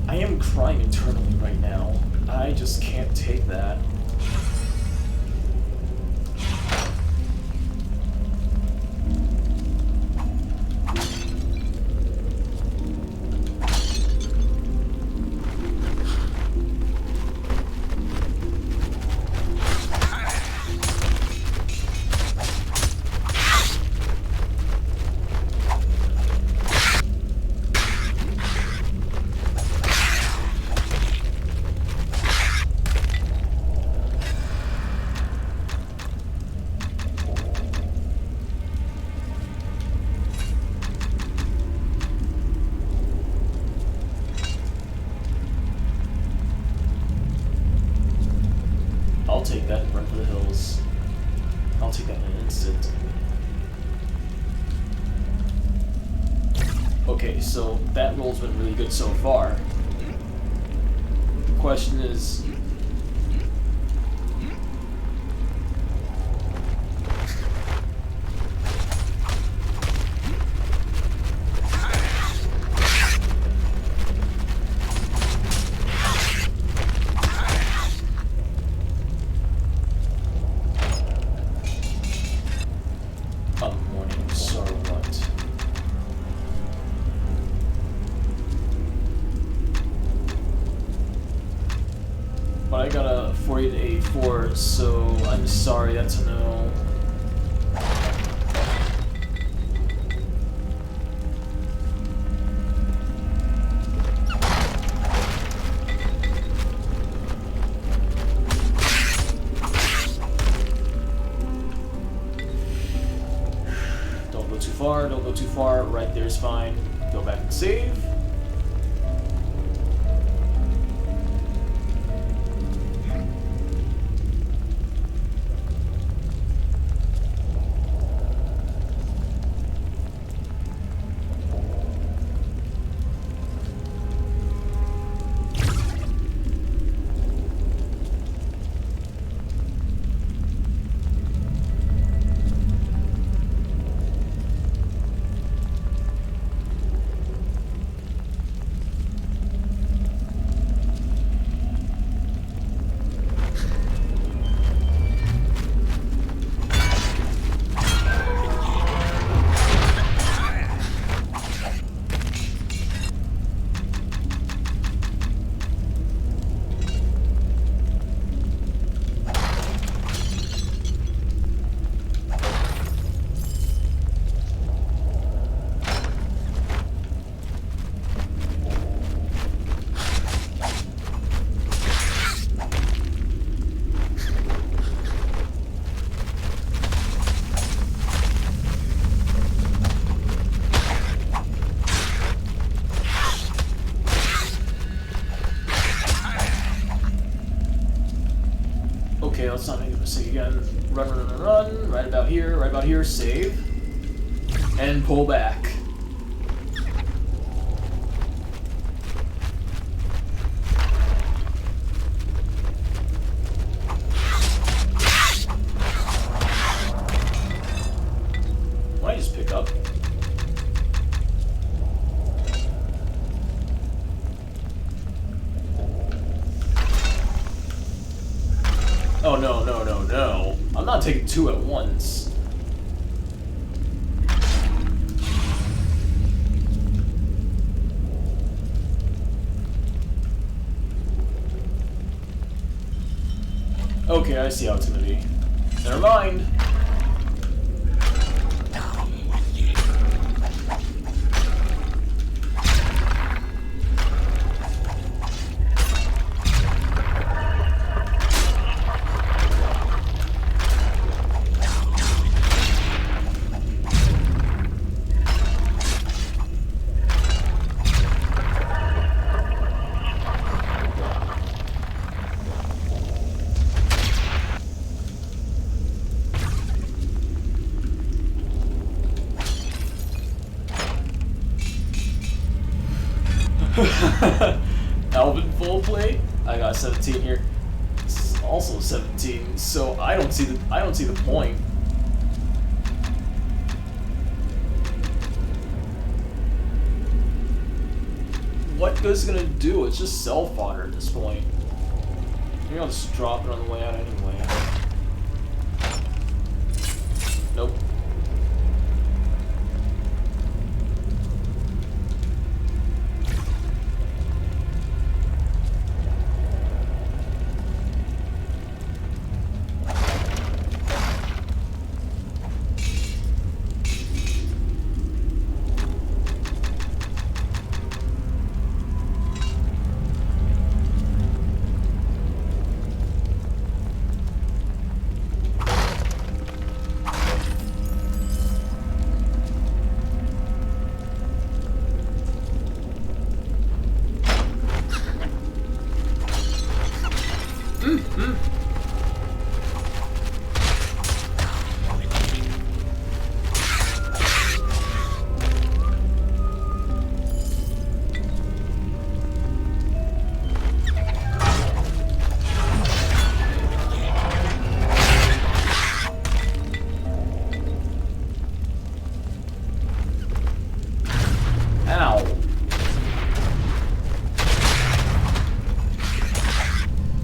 I am crying internally right now. I just can't take that. I'll take that and run for the hills. I'll take that in an instant. Okay, so that roll's been really good so far. The question is... But I got a 40 to 84, so I'm sorry, that's a no. Don't go too far, don't go too far. Right there's fine. Go back and save. Okay, let's not make a mistake again. Run, run, run, run. Right about here, save. And pull back. Why just pick up? Oh, no, no, no, no. I'm not taking two at once. Okay, I see how it's gonna be. Never mind. Alvin full plate. I got 17 here. It's also 17. So I don't see the point. What good is it gonna do? It's just cell fodder at this point. Maybe I'll just drop it on the way out anyway. Nope.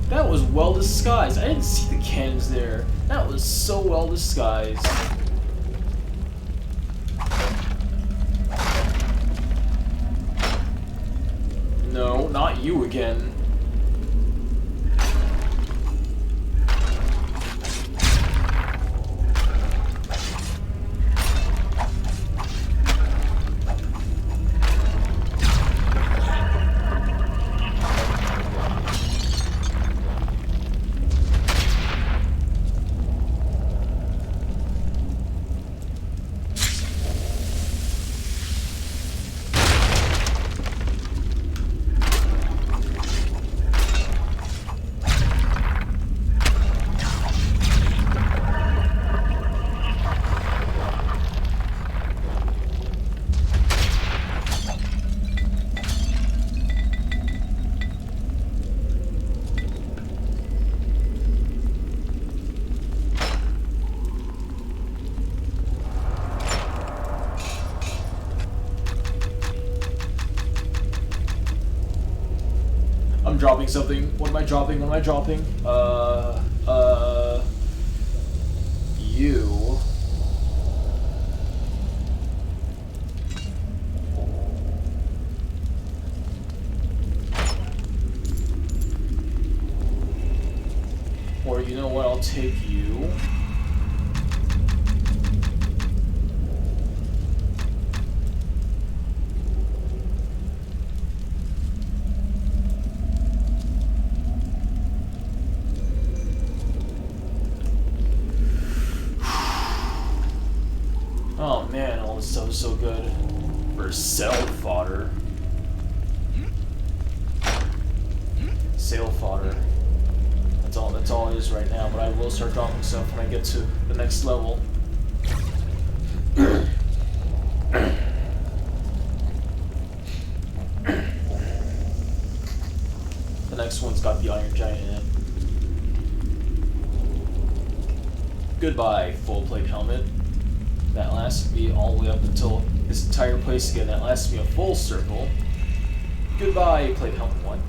That was well disguised. I didn't see the cannons there. That was so well disguised. No, not you again. I'm dropping something. What am I dropping? What am I dropping? You. Or you know what? I'll take you. Oh man, all this stuff is so good for cell fodder. Sail fodder. That's all it is right now, but I will start dropping stuff when I get to the next level. The next one's got the Iron Giant in it. Goodbye, full plate helmet. That lasted me all the way up until this entire place again. That lasted me a full circle. Goodbye, plate helmet 1.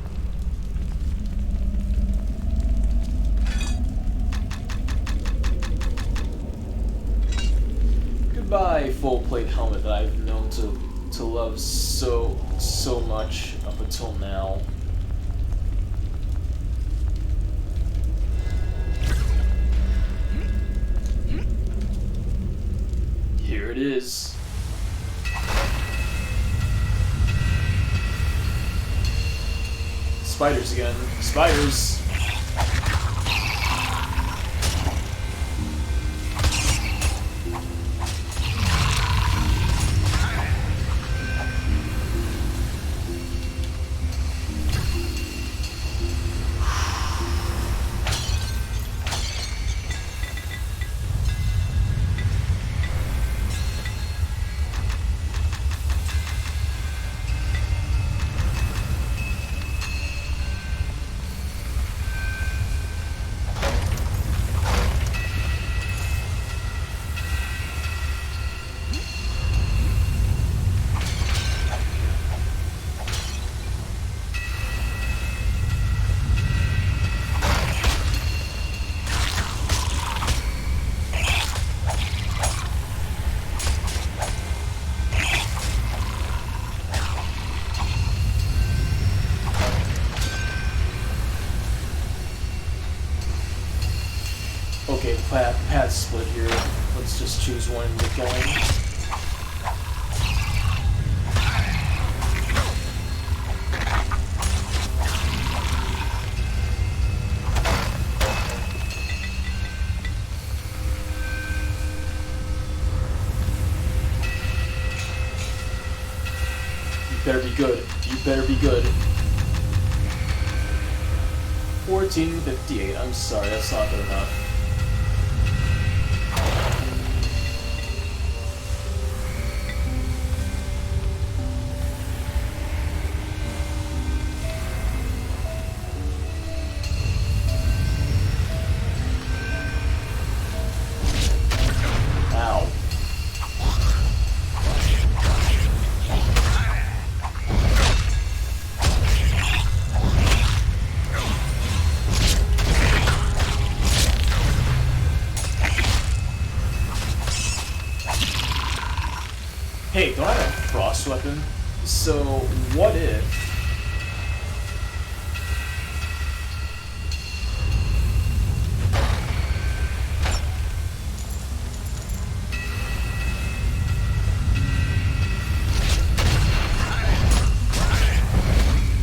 Goodbye, full plate helmet that I've known to love so much up until now. Here it is. Spiders again. Spiders! path split here. Let's just choose one and get going. You better be good. You better be good. 1458. I'm sorry, that's not good enough. Ow. Hey, don't I have a frost weapon? So, what if...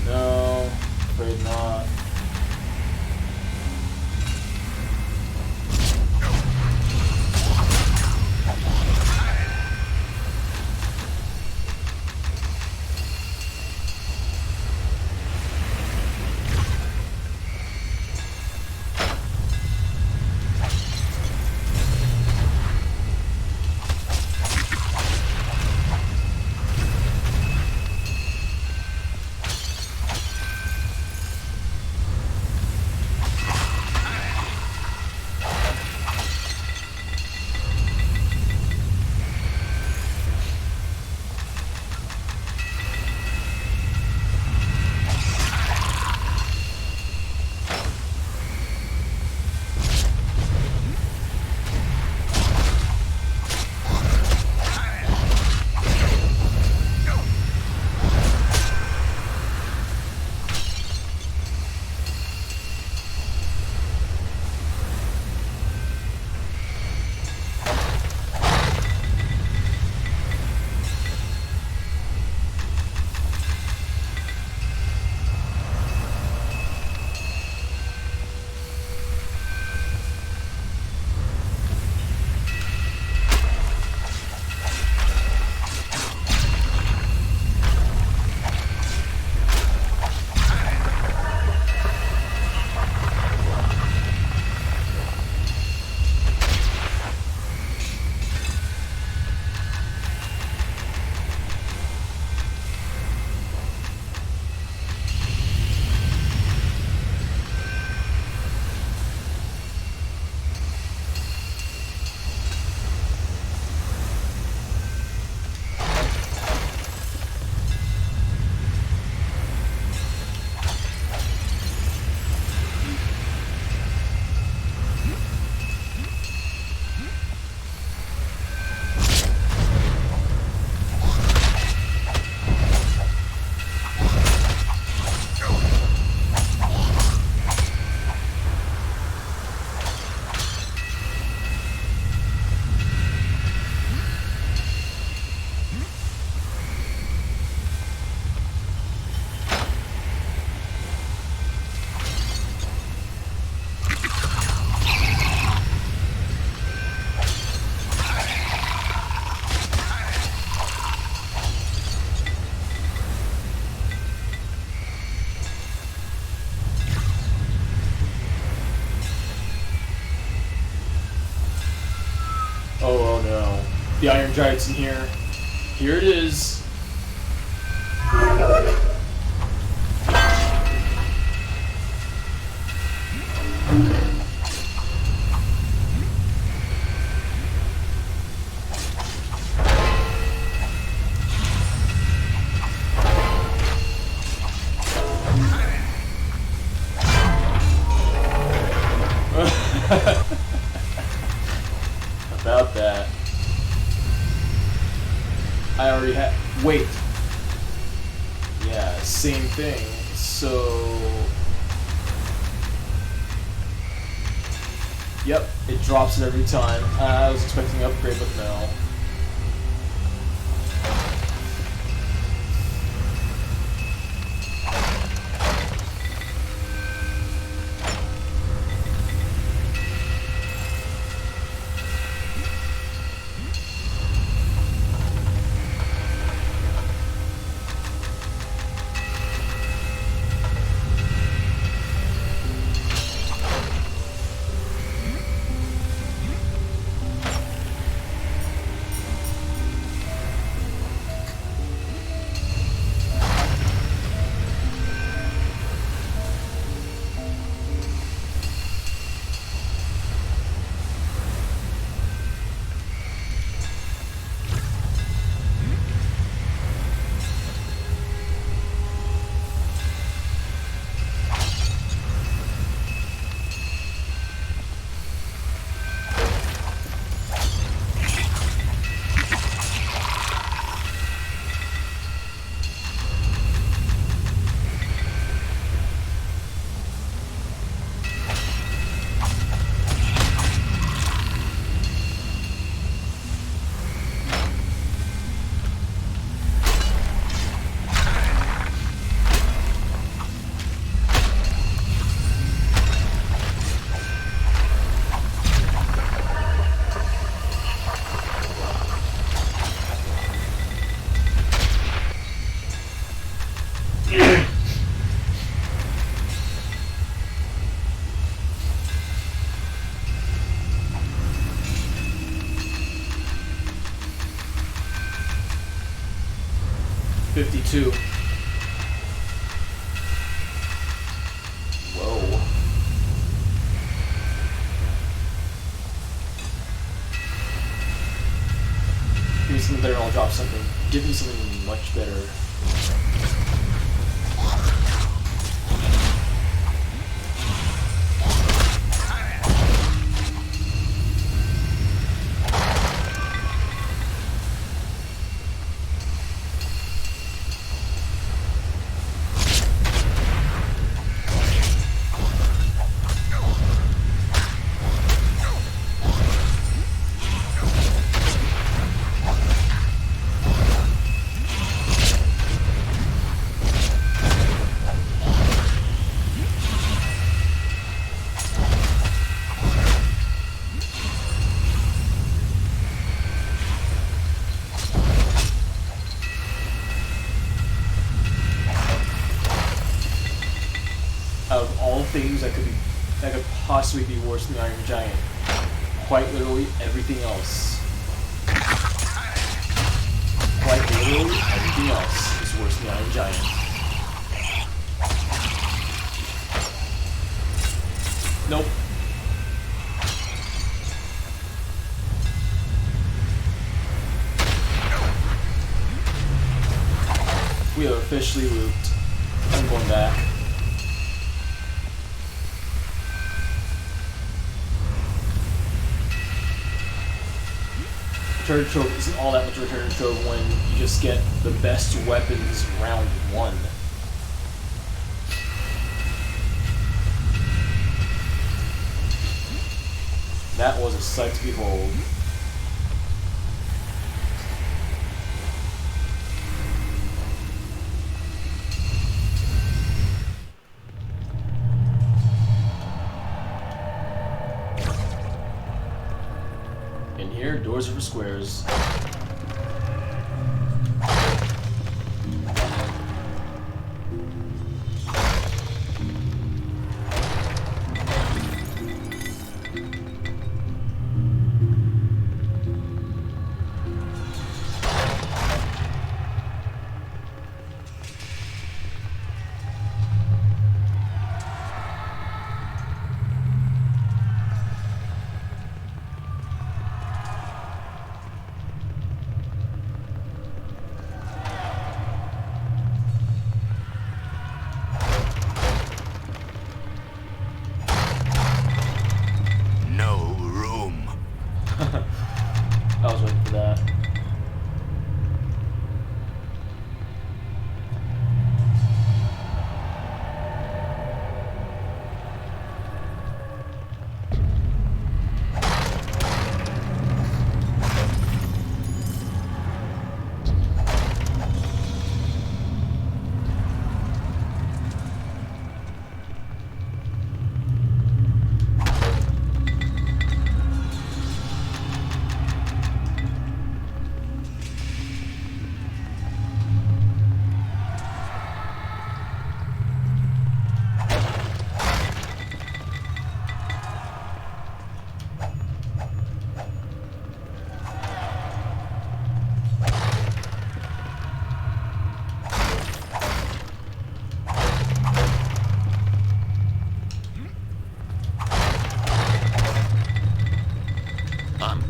No, afraid not. Oh no. The Iron Giant's in here. Here it is. About that. I already had. Wait. Yeah, same thing. So. Yep, it drops it every time. I was expecting an upgrade, but no. $52. Whoa. Give me something better and I'll drop something. Give me something much better. Out of all things that could possibly be worse than the Iron Giant, quite literally everything else. Quite literally everything else is worse than the Iron Giant. Nope. We have officially looped. I'm going back. Return trove isn't all that much return trove when you just get the best weapons round one. That was a sight to behold. In here, doors are for squares.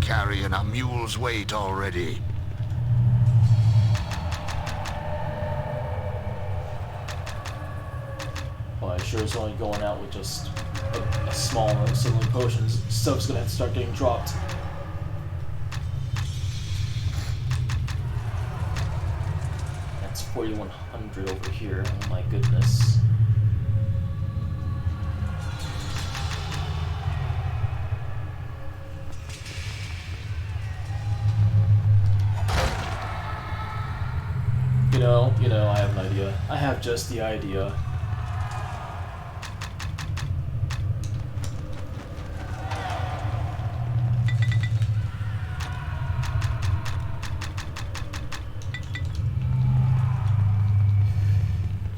carrying a mule's weight already. Well, I sure is only going out with just a small amount of suddenly potions. Stuff's gonna have to start getting dropped. That's 4,100 over here. Oh my goodness. You know, I have an idea. I have just the idea.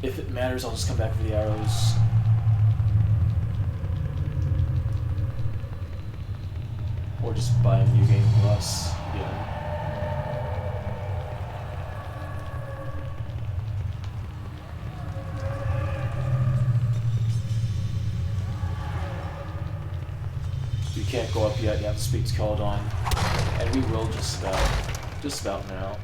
If it matters, I'll just come back for the arrows. Or just buy a new game plus again. You can't go up yet, you have to speak to Caledon. And we will just about now.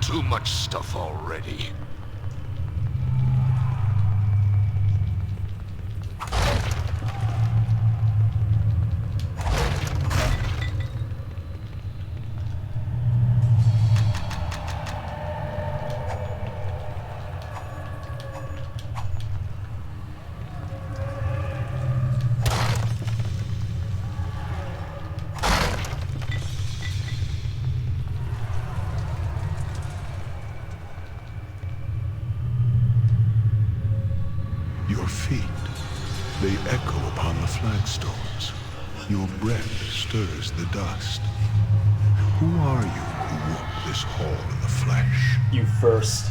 Too much stuff already. Your feet, they echo upon the flagstones. Your breath stirs the dust. Who are you who walk this hall in the flesh? You first.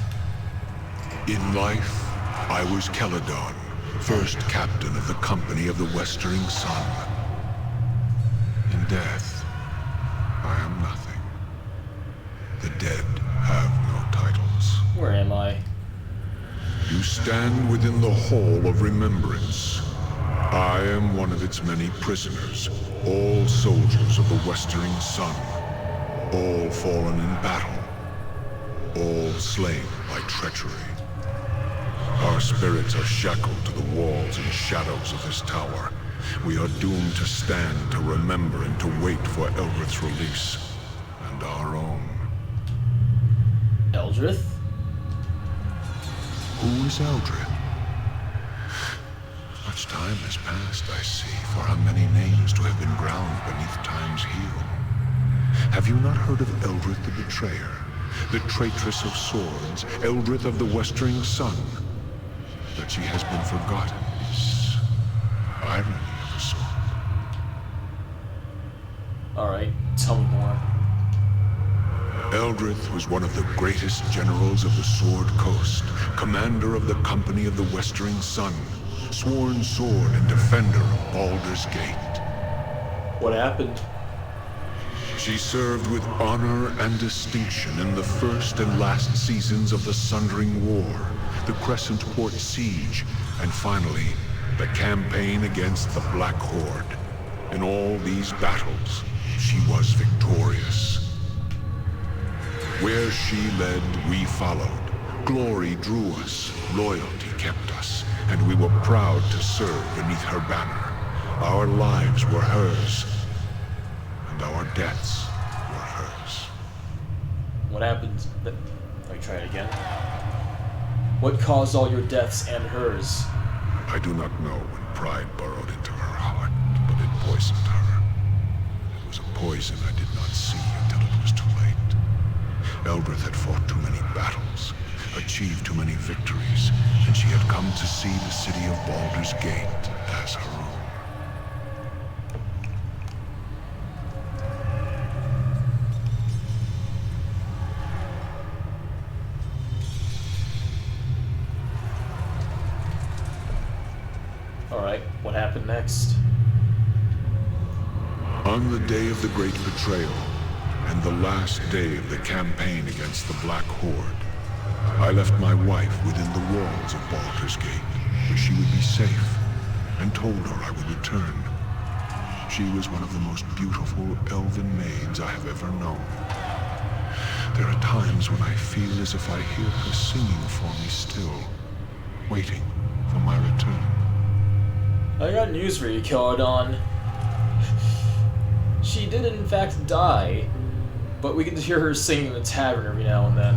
In life, I was Caledon, first captain of the Company of the Westering Sun. In death, I am nothing. The dead have no titles. Where am I? You stand within the Hall of Remembrance. I am one of its many prisoners, all soldiers of the Westering Sun, all fallen in battle, all slain by treachery. Our spirits are shackled to the walls and shadows of this tower. We are doomed to stand, to remember, and to wait for Eldrith's release, and our own. Eldrith? Who is Eldrith? Much time has passed, I see, for how many names to have been ground beneath time's heel. Have you not heard of Eldrith the Betrayer, the traitress of swords, Eldrith of the Westering Sun? That she has been forgotten is irony of a sort. Alright, tell me more. Eldrith was one of the greatest generals of the Sword Coast, commander of the Company of the Westering Sun, sworn sword and defender of Baldur's Gate. What happened? She served with honor and distinction in the first and last seasons of the Sundering War, the Crescent Port Siege, and finally, the campaign against the Black Horde. In all these battles, she was victorious. Where she led, we followed. Glory drew us, loyalty kept us, and we were proud to serve beneath her banner. Our lives were hers, and our deaths were hers. What happened? Let me try it again. What caused all your deaths and hers? I do not know when pride burrowed into her heart, but it poisoned her. It was a poison I did not see until it was too late. Eldrith had fought too many battles, achieved too many victories, and she had come to see the city of Baldur's Gate as her own. Alright, what happened next? On the day of the Great Betrayal, and the last day of the campaign against the Black Horde, I left my wife within the walls of Baldur's Gate, where she would be safe, and told her I would return. She was one of the most beautiful elven maids I have ever known. There are times when I feel as if I hear her singing for me still, waiting for my return. I got news for you, Caledon. She did in fact die, but we get to hear her singing in the tavern every now and then.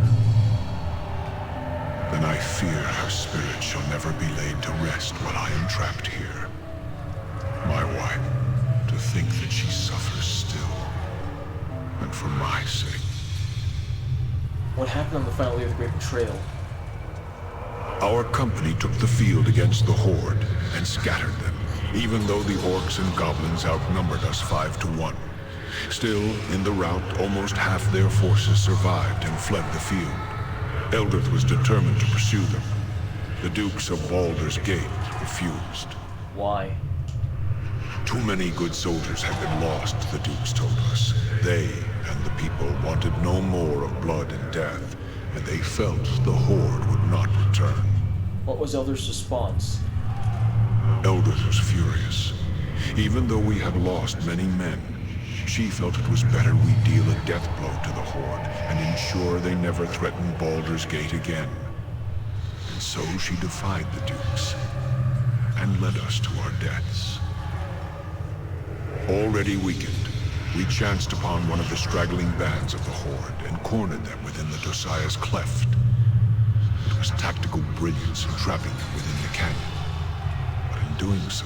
Then I fear her spirit shall never be laid to rest while I am trapped here. My wife, to think that she suffers still, and for my sake. What happened on the final day of the Great Betrayal? Our company took the field against the Horde and scattered them, even though the orcs and goblins outnumbered us 5-1. Still, in the rout, almost half their forces survived and fled the field. Eldrith was determined to pursue them. The Dukes of Baldur's Gate refused. Why? Too many good soldiers had been lost, the Dukes told us. They and the people wanted no more of blood and death, and they felt the Horde would not return. What was Elder's response? Eldrith was furious. Even though we had lost many men, she felt it was better we deal a death blow to the Horde and ensure they never threatened Baldur's Gate again. And so she defied the Dukes and led us to our deaths. Already weakened, we chanced upon one of the straggling bands of the Horde and cornered them within the Dosiah's Cleft. It was tactical brilliance in trapping them within the canyon. But in doing so,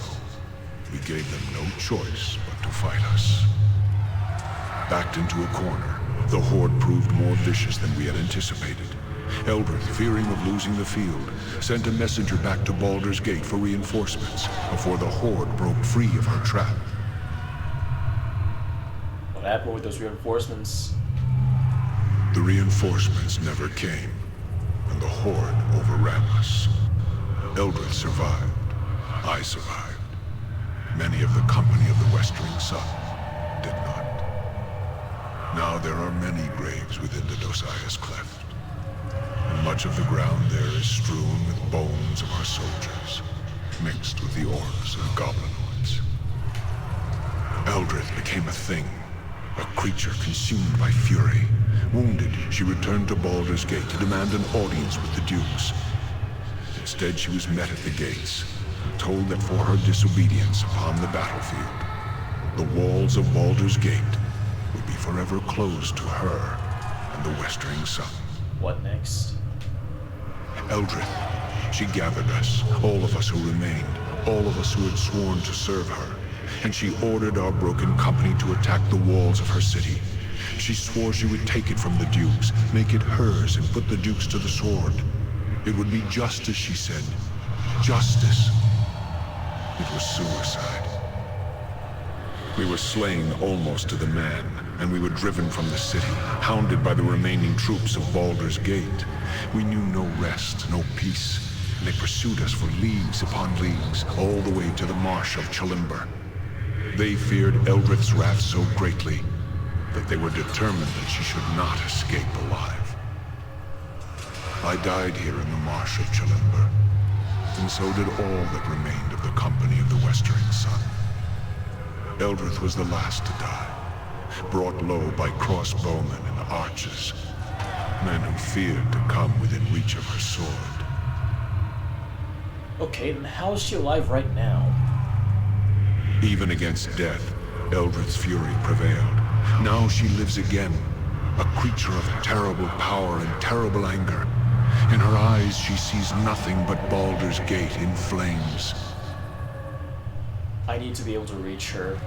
we gave them no choice but to fight us. Backed into a corner, the Horde proved more vicious than we had anticipated. Eldrith, fearing of losing the field, sent a messenger back to Baldur's Gate for reinforcements before the Horde broke free of her trap. What happened with those reinforcements? The reinforcements never came, and the Horde overran us. Eldrith survived. I survived. Many of the company of the Westering Sun did not. Now there are many graves within the Dosiah's Cleft, and much of the ground there is strewn with bones of our soldiers, mixed with the orcs and goblinoids. Eldrith became a thing, a creature consumed by fury. Wounded, she returned to Baldur's Gate to demand an audience with the Dukes. Instead, she was met at the gates, and told that for her disobedience upon the battlefield, the walls of Baldur's Gate would be forever closed to her and the Westering Sun. What next? Eldrith, she gathered us, all of us who remained, all of us who had sworn to serve her, and she ordered our broken company to attack the walls of her city. She swore she would take it from the Dukes, make it hers, and put the Dukes to the sword. It would be justice, she said. Justice. It was suicide. We were slain almost to the man, and we were driven from the city, hounded by the remaining troops of Baldur's Gate. We knew no rest, no peace, and they pursued us for leagues upon leagues, all the way to the marsh of Chalimber. They feared Eldrith's wrath so greatly that they were determined that she should not escape alive. I died here in the marsh of Chalimber, and so did all that remained of the company of the Westering Sun. Eldrith was the last to die, brought low by crossbowmen and archers, men who feared to come within reach of her sword. Okay, then how is she alive right now? Even against death, Eldrith's fury prevailed. Now she lives again, a creature of terrible power and terrible anger. In her eyes, she sees nothing but Baldur's Gate in flames. I need to be able to reach her.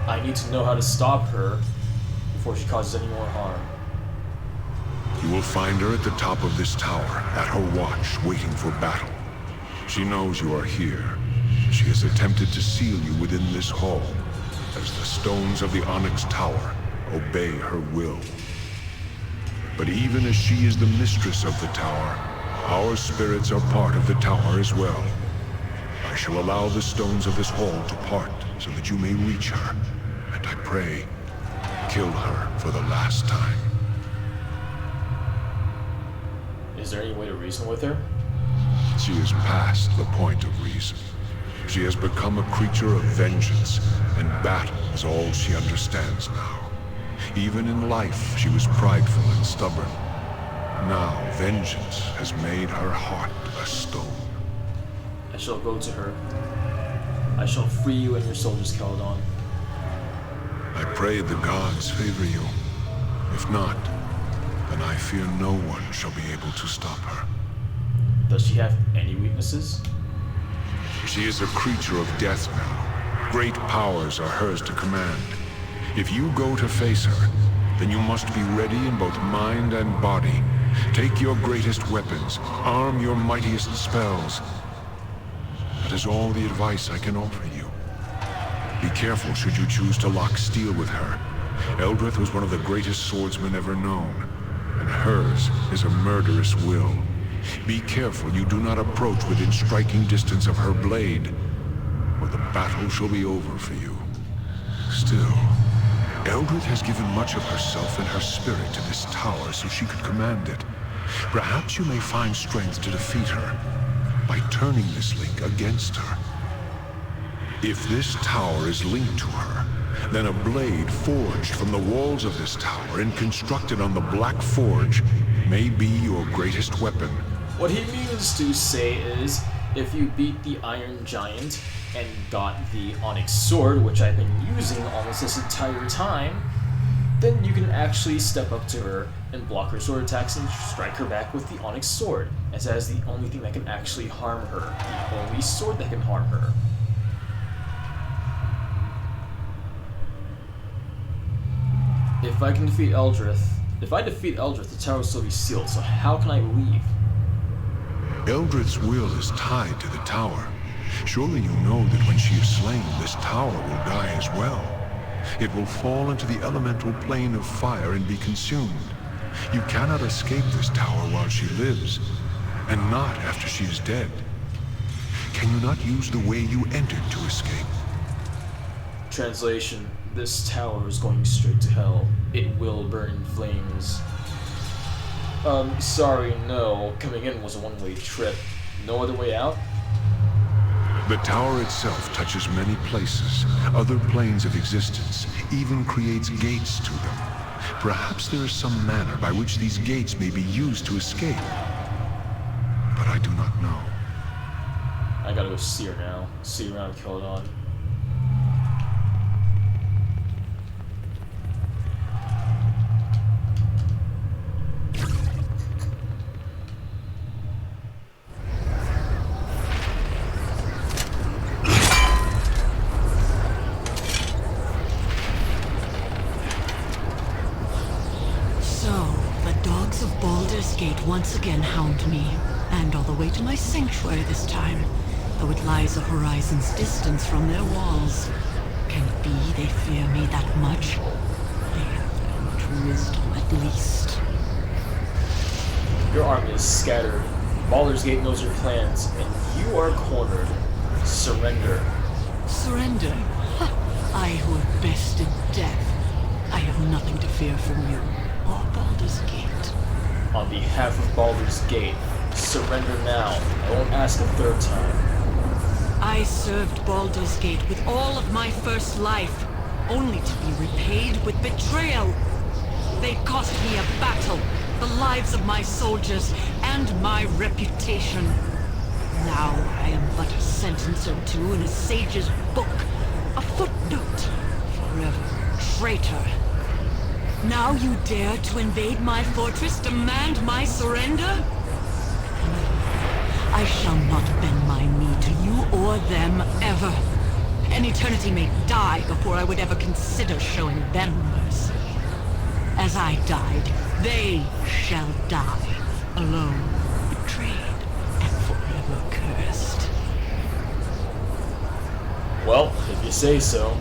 I need to know how to stop her before she causes any more harm. You will find her at the top of this tower, at her watch, waiting for battle. She knows you are here. She has attempted to seal you within this hall, as the stones of the Onyx Tower obey her will. But even as she is the mistress of the tower, our spirits are part of the tower as well. I shall allow the stones of this hall to part so that you may reach her. And I pray, kill her for the last time. Is there any way to reason with her? She is past the point of reason. She has become a creature of vengeance, and battle is all she understands now. Even in life, she was prideful and stubborn. Now, vengeance has made her heart a stone. I shall go to her. I shall free you and your soldiers, Caledon. I pray the gods favor you. If not, then I fear no one shall be able to stop her. Does she have any weaknesses? She is a creature of death now. Great powers are hers to command. If you go to face her, then you must be ready in both mind and body. Take your greatest weapons, arm your mightiest spells. That is all the advice I can offer you. Be careful should you choose to lock steel with her. Eldrith was one of the greatest swordsmen ever known, and hers is a murderous will. Be careful you do not approach within striking distance of her blade, or the battle shall be over for you. Still, Eldrith has given much of herself and her spirit to this tower so she could command it. Perhaps you may find strength to defeat her by turning this link against her. If this tower is linked to her, then a blade forged from the walls of this tower and constructed on the Black Forge may be your greatest weapon. What he means to say is, if you beat the Iron Giant and got the Onyx Sword, which I've been using almost this entire time, then you can actually step up to her and block her sword attacks and strike her back with the Onyx Sword, as that is the only thing that can actually harm her, the only sword that can harm her. If I can defeat Eldrith, if I defeat Eldrith, the tower will still be sealed, so how can I leave? Eldrith's will is tied to the tower. Surely you know that when she is slain, this tower will die as well. It will fall into the elemental plane of fire and be consumed. You cannot escape this tower while she lives, and not after she is dead. Can you not use the way you entered to escape? Translation: this tower is going straight to hell. It will burn in flames. Sorry, no. Coming in was a one-way trip. No other way out? The tower itself touches many places, other planes of existence, even creates gates to them. Perhaps there is some manner by which these gates may be used to escape. But I do not know. I gotta go see her now. See her around Caledon. Baldur's Gate once again hound me, and all the way to my sanctuary this time, though it lies a horizon's distance from their walls. Can it be they fear me that much? They have that much wisdom, at least. Your army is scattered. Baldur's Gate knows your plans, and you are cornered. Surrender. Surrender? Ha! I who have bested death. I have nothing to fear from you, or Baldur's Gate. On behalf of Baldur's Gate, surrender now. I won't ask a third time. I served Baldur's Gate with all of my first life, only to be repaid with betrayal. They cost me a battle, the lives of my soldiers, and my reputation. Now I am but a sentence or two in a sage's book, a footnote. Forever traitor. Now you dare to invade my fortress, demand my surrender? No, I shall not bend my knee to you or them ever. An eternity may die before I would ever consider showing them mercy. As I died, they shall die, alone, betrayed, and forever cursed. Well, if you say so.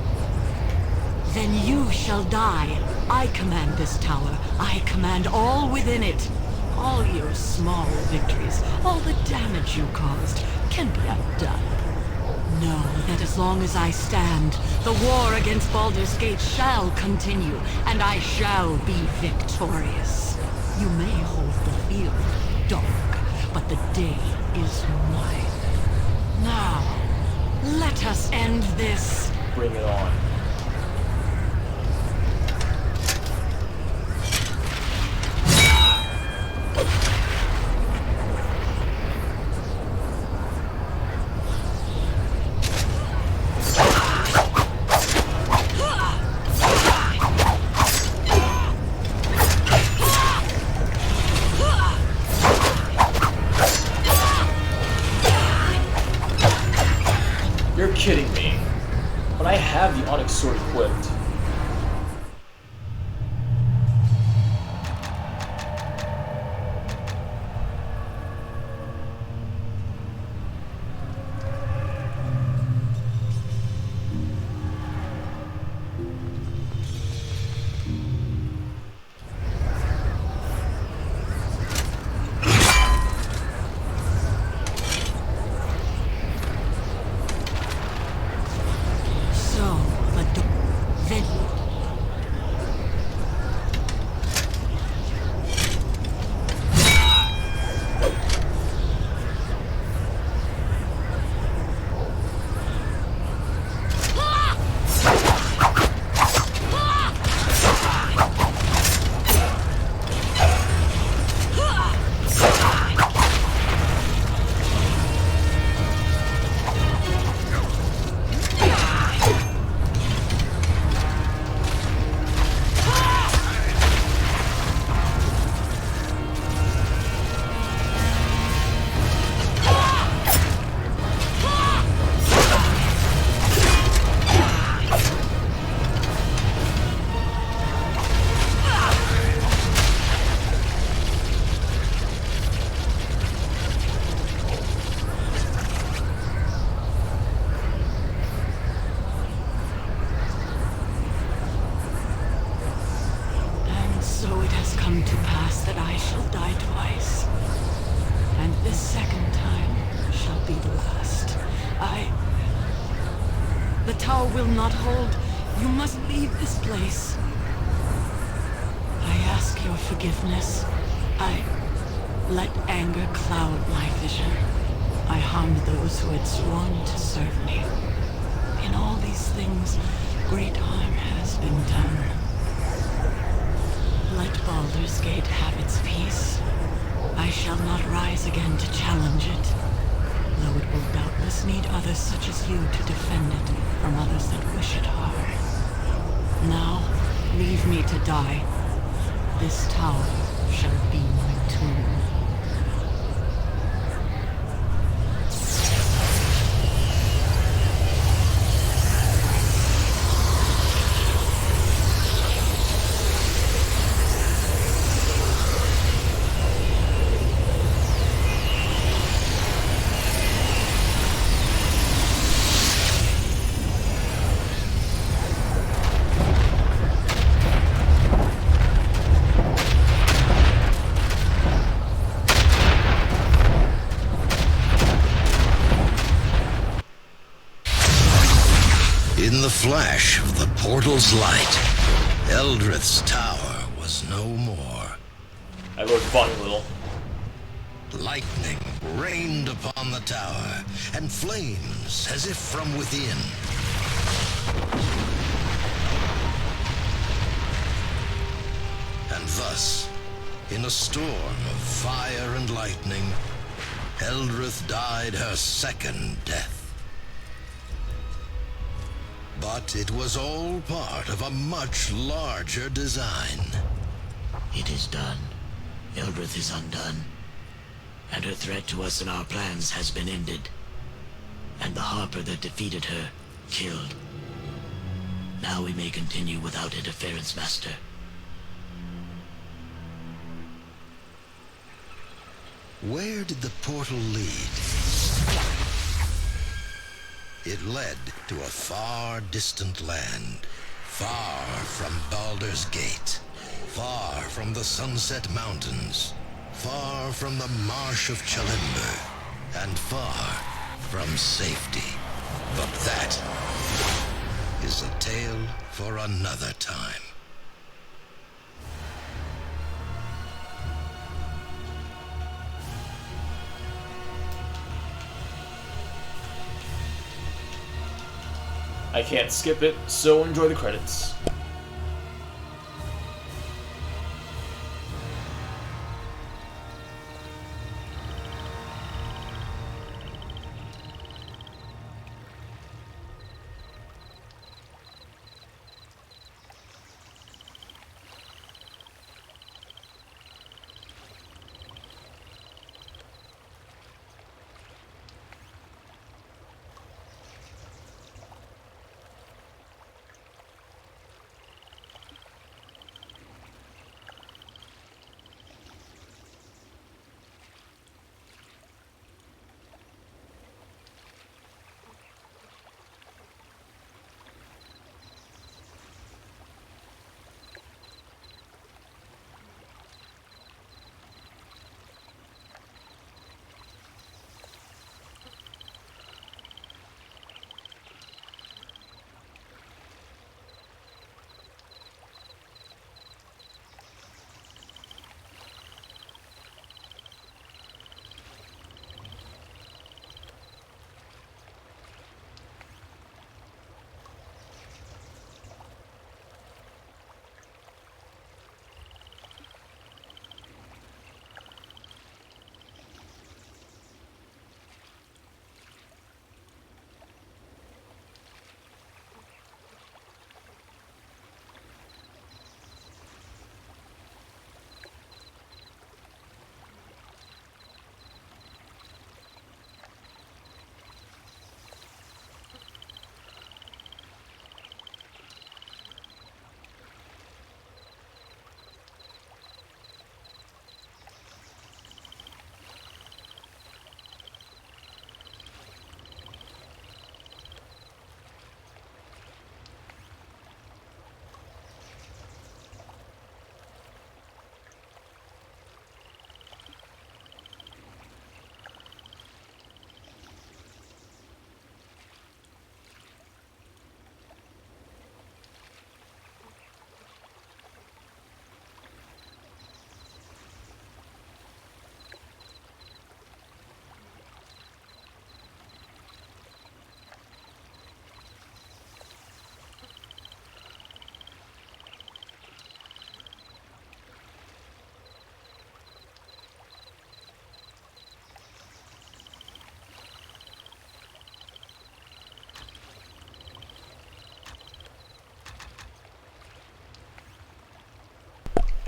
Then you shall die. I command this tower. I command all within it. All your small victories, all the damage you caused, can be undone. Know that as long as I stand, the war against Baldur's Gate shall continue, and I shall be victorious. You may hold the field, dog, but the day is mine. Now, let us end this. Bring it on. You're kidding me. But I have the Onyx Sword equipped. come to pass that I shall die twice. And this second time shall be the last. The tower will not hold. You must leave this place. I ask your forgiveness. I let anger cloud my vision. I harmed those who had sworn to serve me. In all these things, great harm has been done. Let Baldur's Gate have its peace. I shall not rise again to challenge it, though it will doubtless need others such as you to defend it from others that wish it harm. Now, leave me to die. This tower shall be my tomb. In the flash of the portal's light, Eldrith's tower was no more. I wrote funny little. Lightning rained upon the tower, and flames as if from within. And thus, in a storm of fire and lightning, Eldrith died her second death. But it was all part of a much larger design. It is done. Eldrith is undone. And her threat to us and our plans has been ended. And the Harper that defeated her, killed. Now we may continue without interference, Master. Where did the portal lead? It led to a far distant land, far from Baldur's Gate, far from the Sunset Mountains, far from the Marsh of Chalimber, and far from safety. But that is a tale for another time. I can't skip it, so enjoy the credits.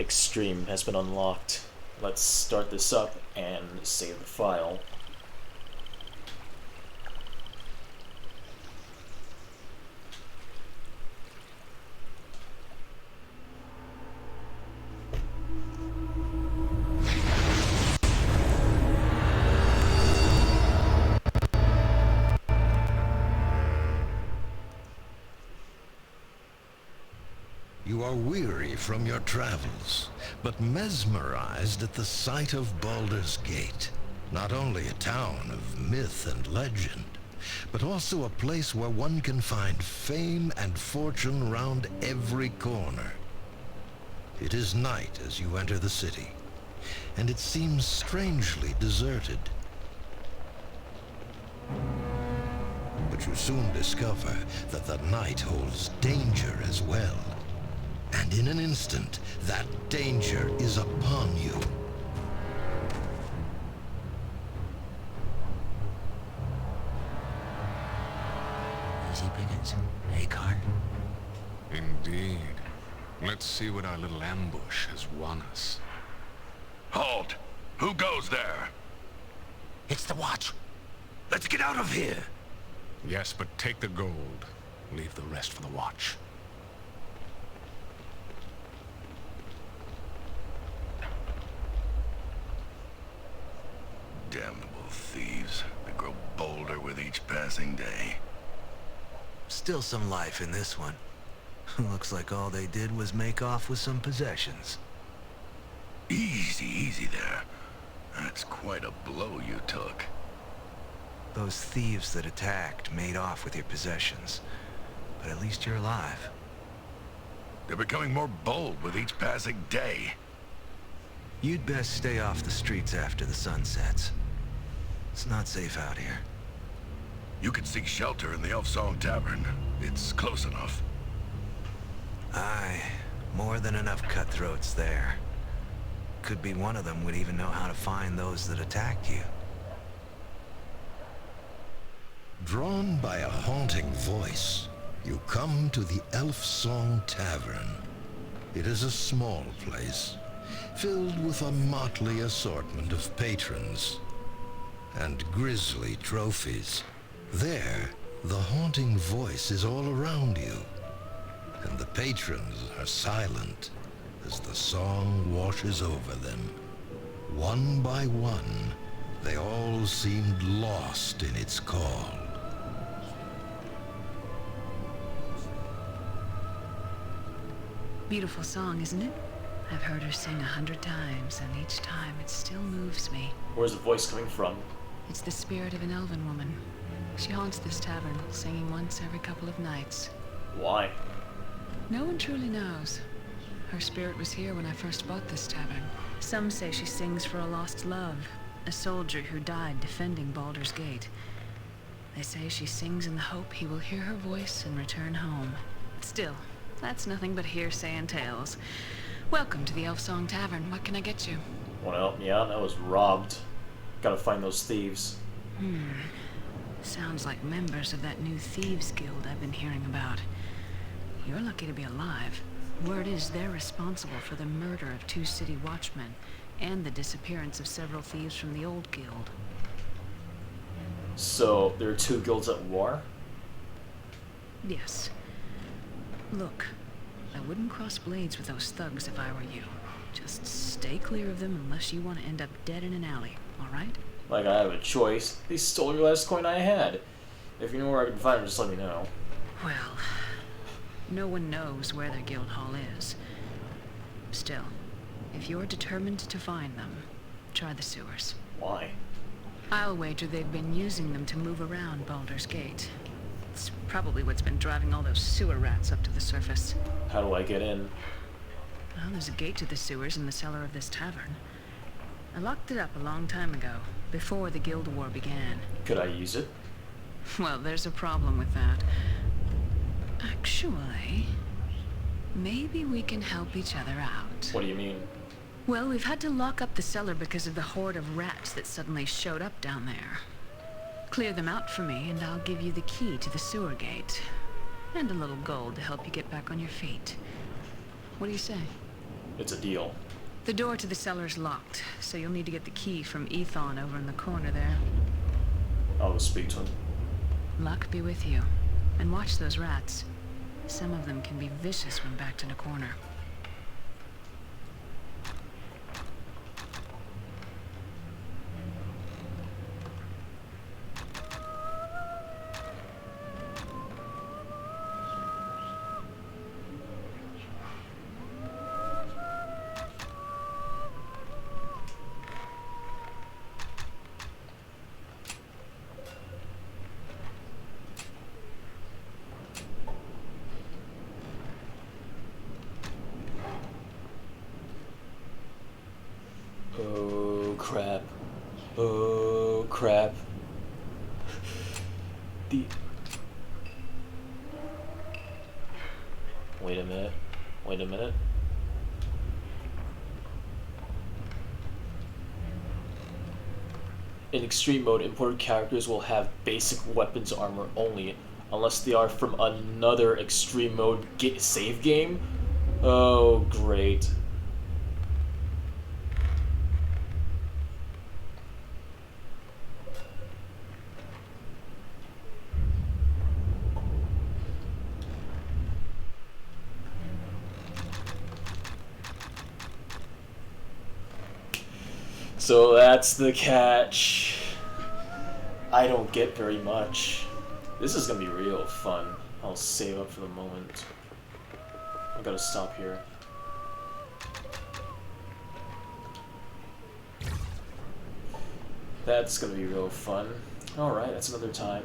Extreme has been unlocked. Let's start this up and save the file. You are weary from your travels, but mesmerized at the sight of Baldur's Gate. Not only a town of myth and legend, but also a place where one can find fame and fortune round every corner. It is night as you enter the city, and it seems strangely deserted. But you soon discover that the night holds danger as well. And in an instant, that danger is upon you. Easy pickings, eh, Karn? Indeed. Let's see what our little ambush has won us. Halt! Who goes there? It's the Watch. Let's get out of here! Yes, but take the gold. Leave the rest for the Watch. Damnable thieves. They grow bolder with each passing day. Still some life in this one. Looks like all they did was make off with some possessions. Easy, easy there. That's quite a blow you took. Those thieves that attacked made off with your possessions. But at least you're alive. They're becoming more bold with each passing day. You'd best stay off the streets after the sun sets. It's not safe out here. You could seek shelter in the Elf Song Tavern. It's close enough. Aye, more than enough cutthroats there. Could be one of them would even know how to find those that attacked you. Drawn by a haunting voice, you come to the Elf Song Tavern. It is a small place, filled with a motley assortment of patrons and grisly trophies. There, the haunting voice is all around you, and the patrons are silent as the song washes over them. One by one, they all seemed lost in its call. Beautiful song, isn't it? I've heard her sing 100 times, and each time it still moves me. Where's the voice coming from? It's the spirit of an elven woman. She haunts this tavern, singing once every couple of nights. Why? No one truly knows. Her spirit was here when I first bought this tavern. Some say she sings for a lost love, a soldier who died defending Baldur's Gate. They say she sings in the hope he will hear her voice and return home. Still, that's nothing but hearsay and tales. Welcome to the Elf Song Tavern. What can I get you? Wanna help me out? I was robbed. Gotta find those thieves. Sounds like members of that new thieves guild I've been hearing about. You're lucky to be alive. Word is they're responsible for the murder of 2 city watchmen and the disappearance of several thieves from the old guild. So, there are 2 guilds at war? Yes. Look, I wouldn't cross blades with those thugs if I were you. Just stay clear of them unless you want to end up dead in an alley, alright? Like I have a choice. They stole your last coin I had. If you know where I can find them, just let me know. Well, no one knows where their guild hall is. Still, if you're determined to find them, try the sewers. Why? I'll wager they've been using them to move around Baldur's Gate. It's probably what's been driving all those sewer rats up to the surface. How do I get in? Well, there's a gate to the sewers in the cellar of this tavern. I locked it up a long time ago, before the Guild War began. Could I use it? Well, there's a problem with that. Actually, maybe we can help each other out. What do you mean? Well, we've had to lock up the cellar because of the horde of rats that suddenly showed up down there. Clear them out for me, and I'll give you the key to the sewer gate. And a little gold to help you get back on your feet. What do you say? It's a deal. The door to the cellar's locked, so you'll need to get the key from Ethon over in the corner there. I'll go speak to him. Luck be with you. And watch those rats. Some of them can be vicious when backed in a corner. Oh crap. Oh crap. Wait a minute. Wait a minute. In extreme mode, imported characters will have basic weapons armor only, unless they are from another extreme mode save game. Oh, great. So that's the catch. I don't get very much. This is gonna be real fun. I'll save up for the moment. I gotta stop here. That's gonna be real fun. Alright, that's another time.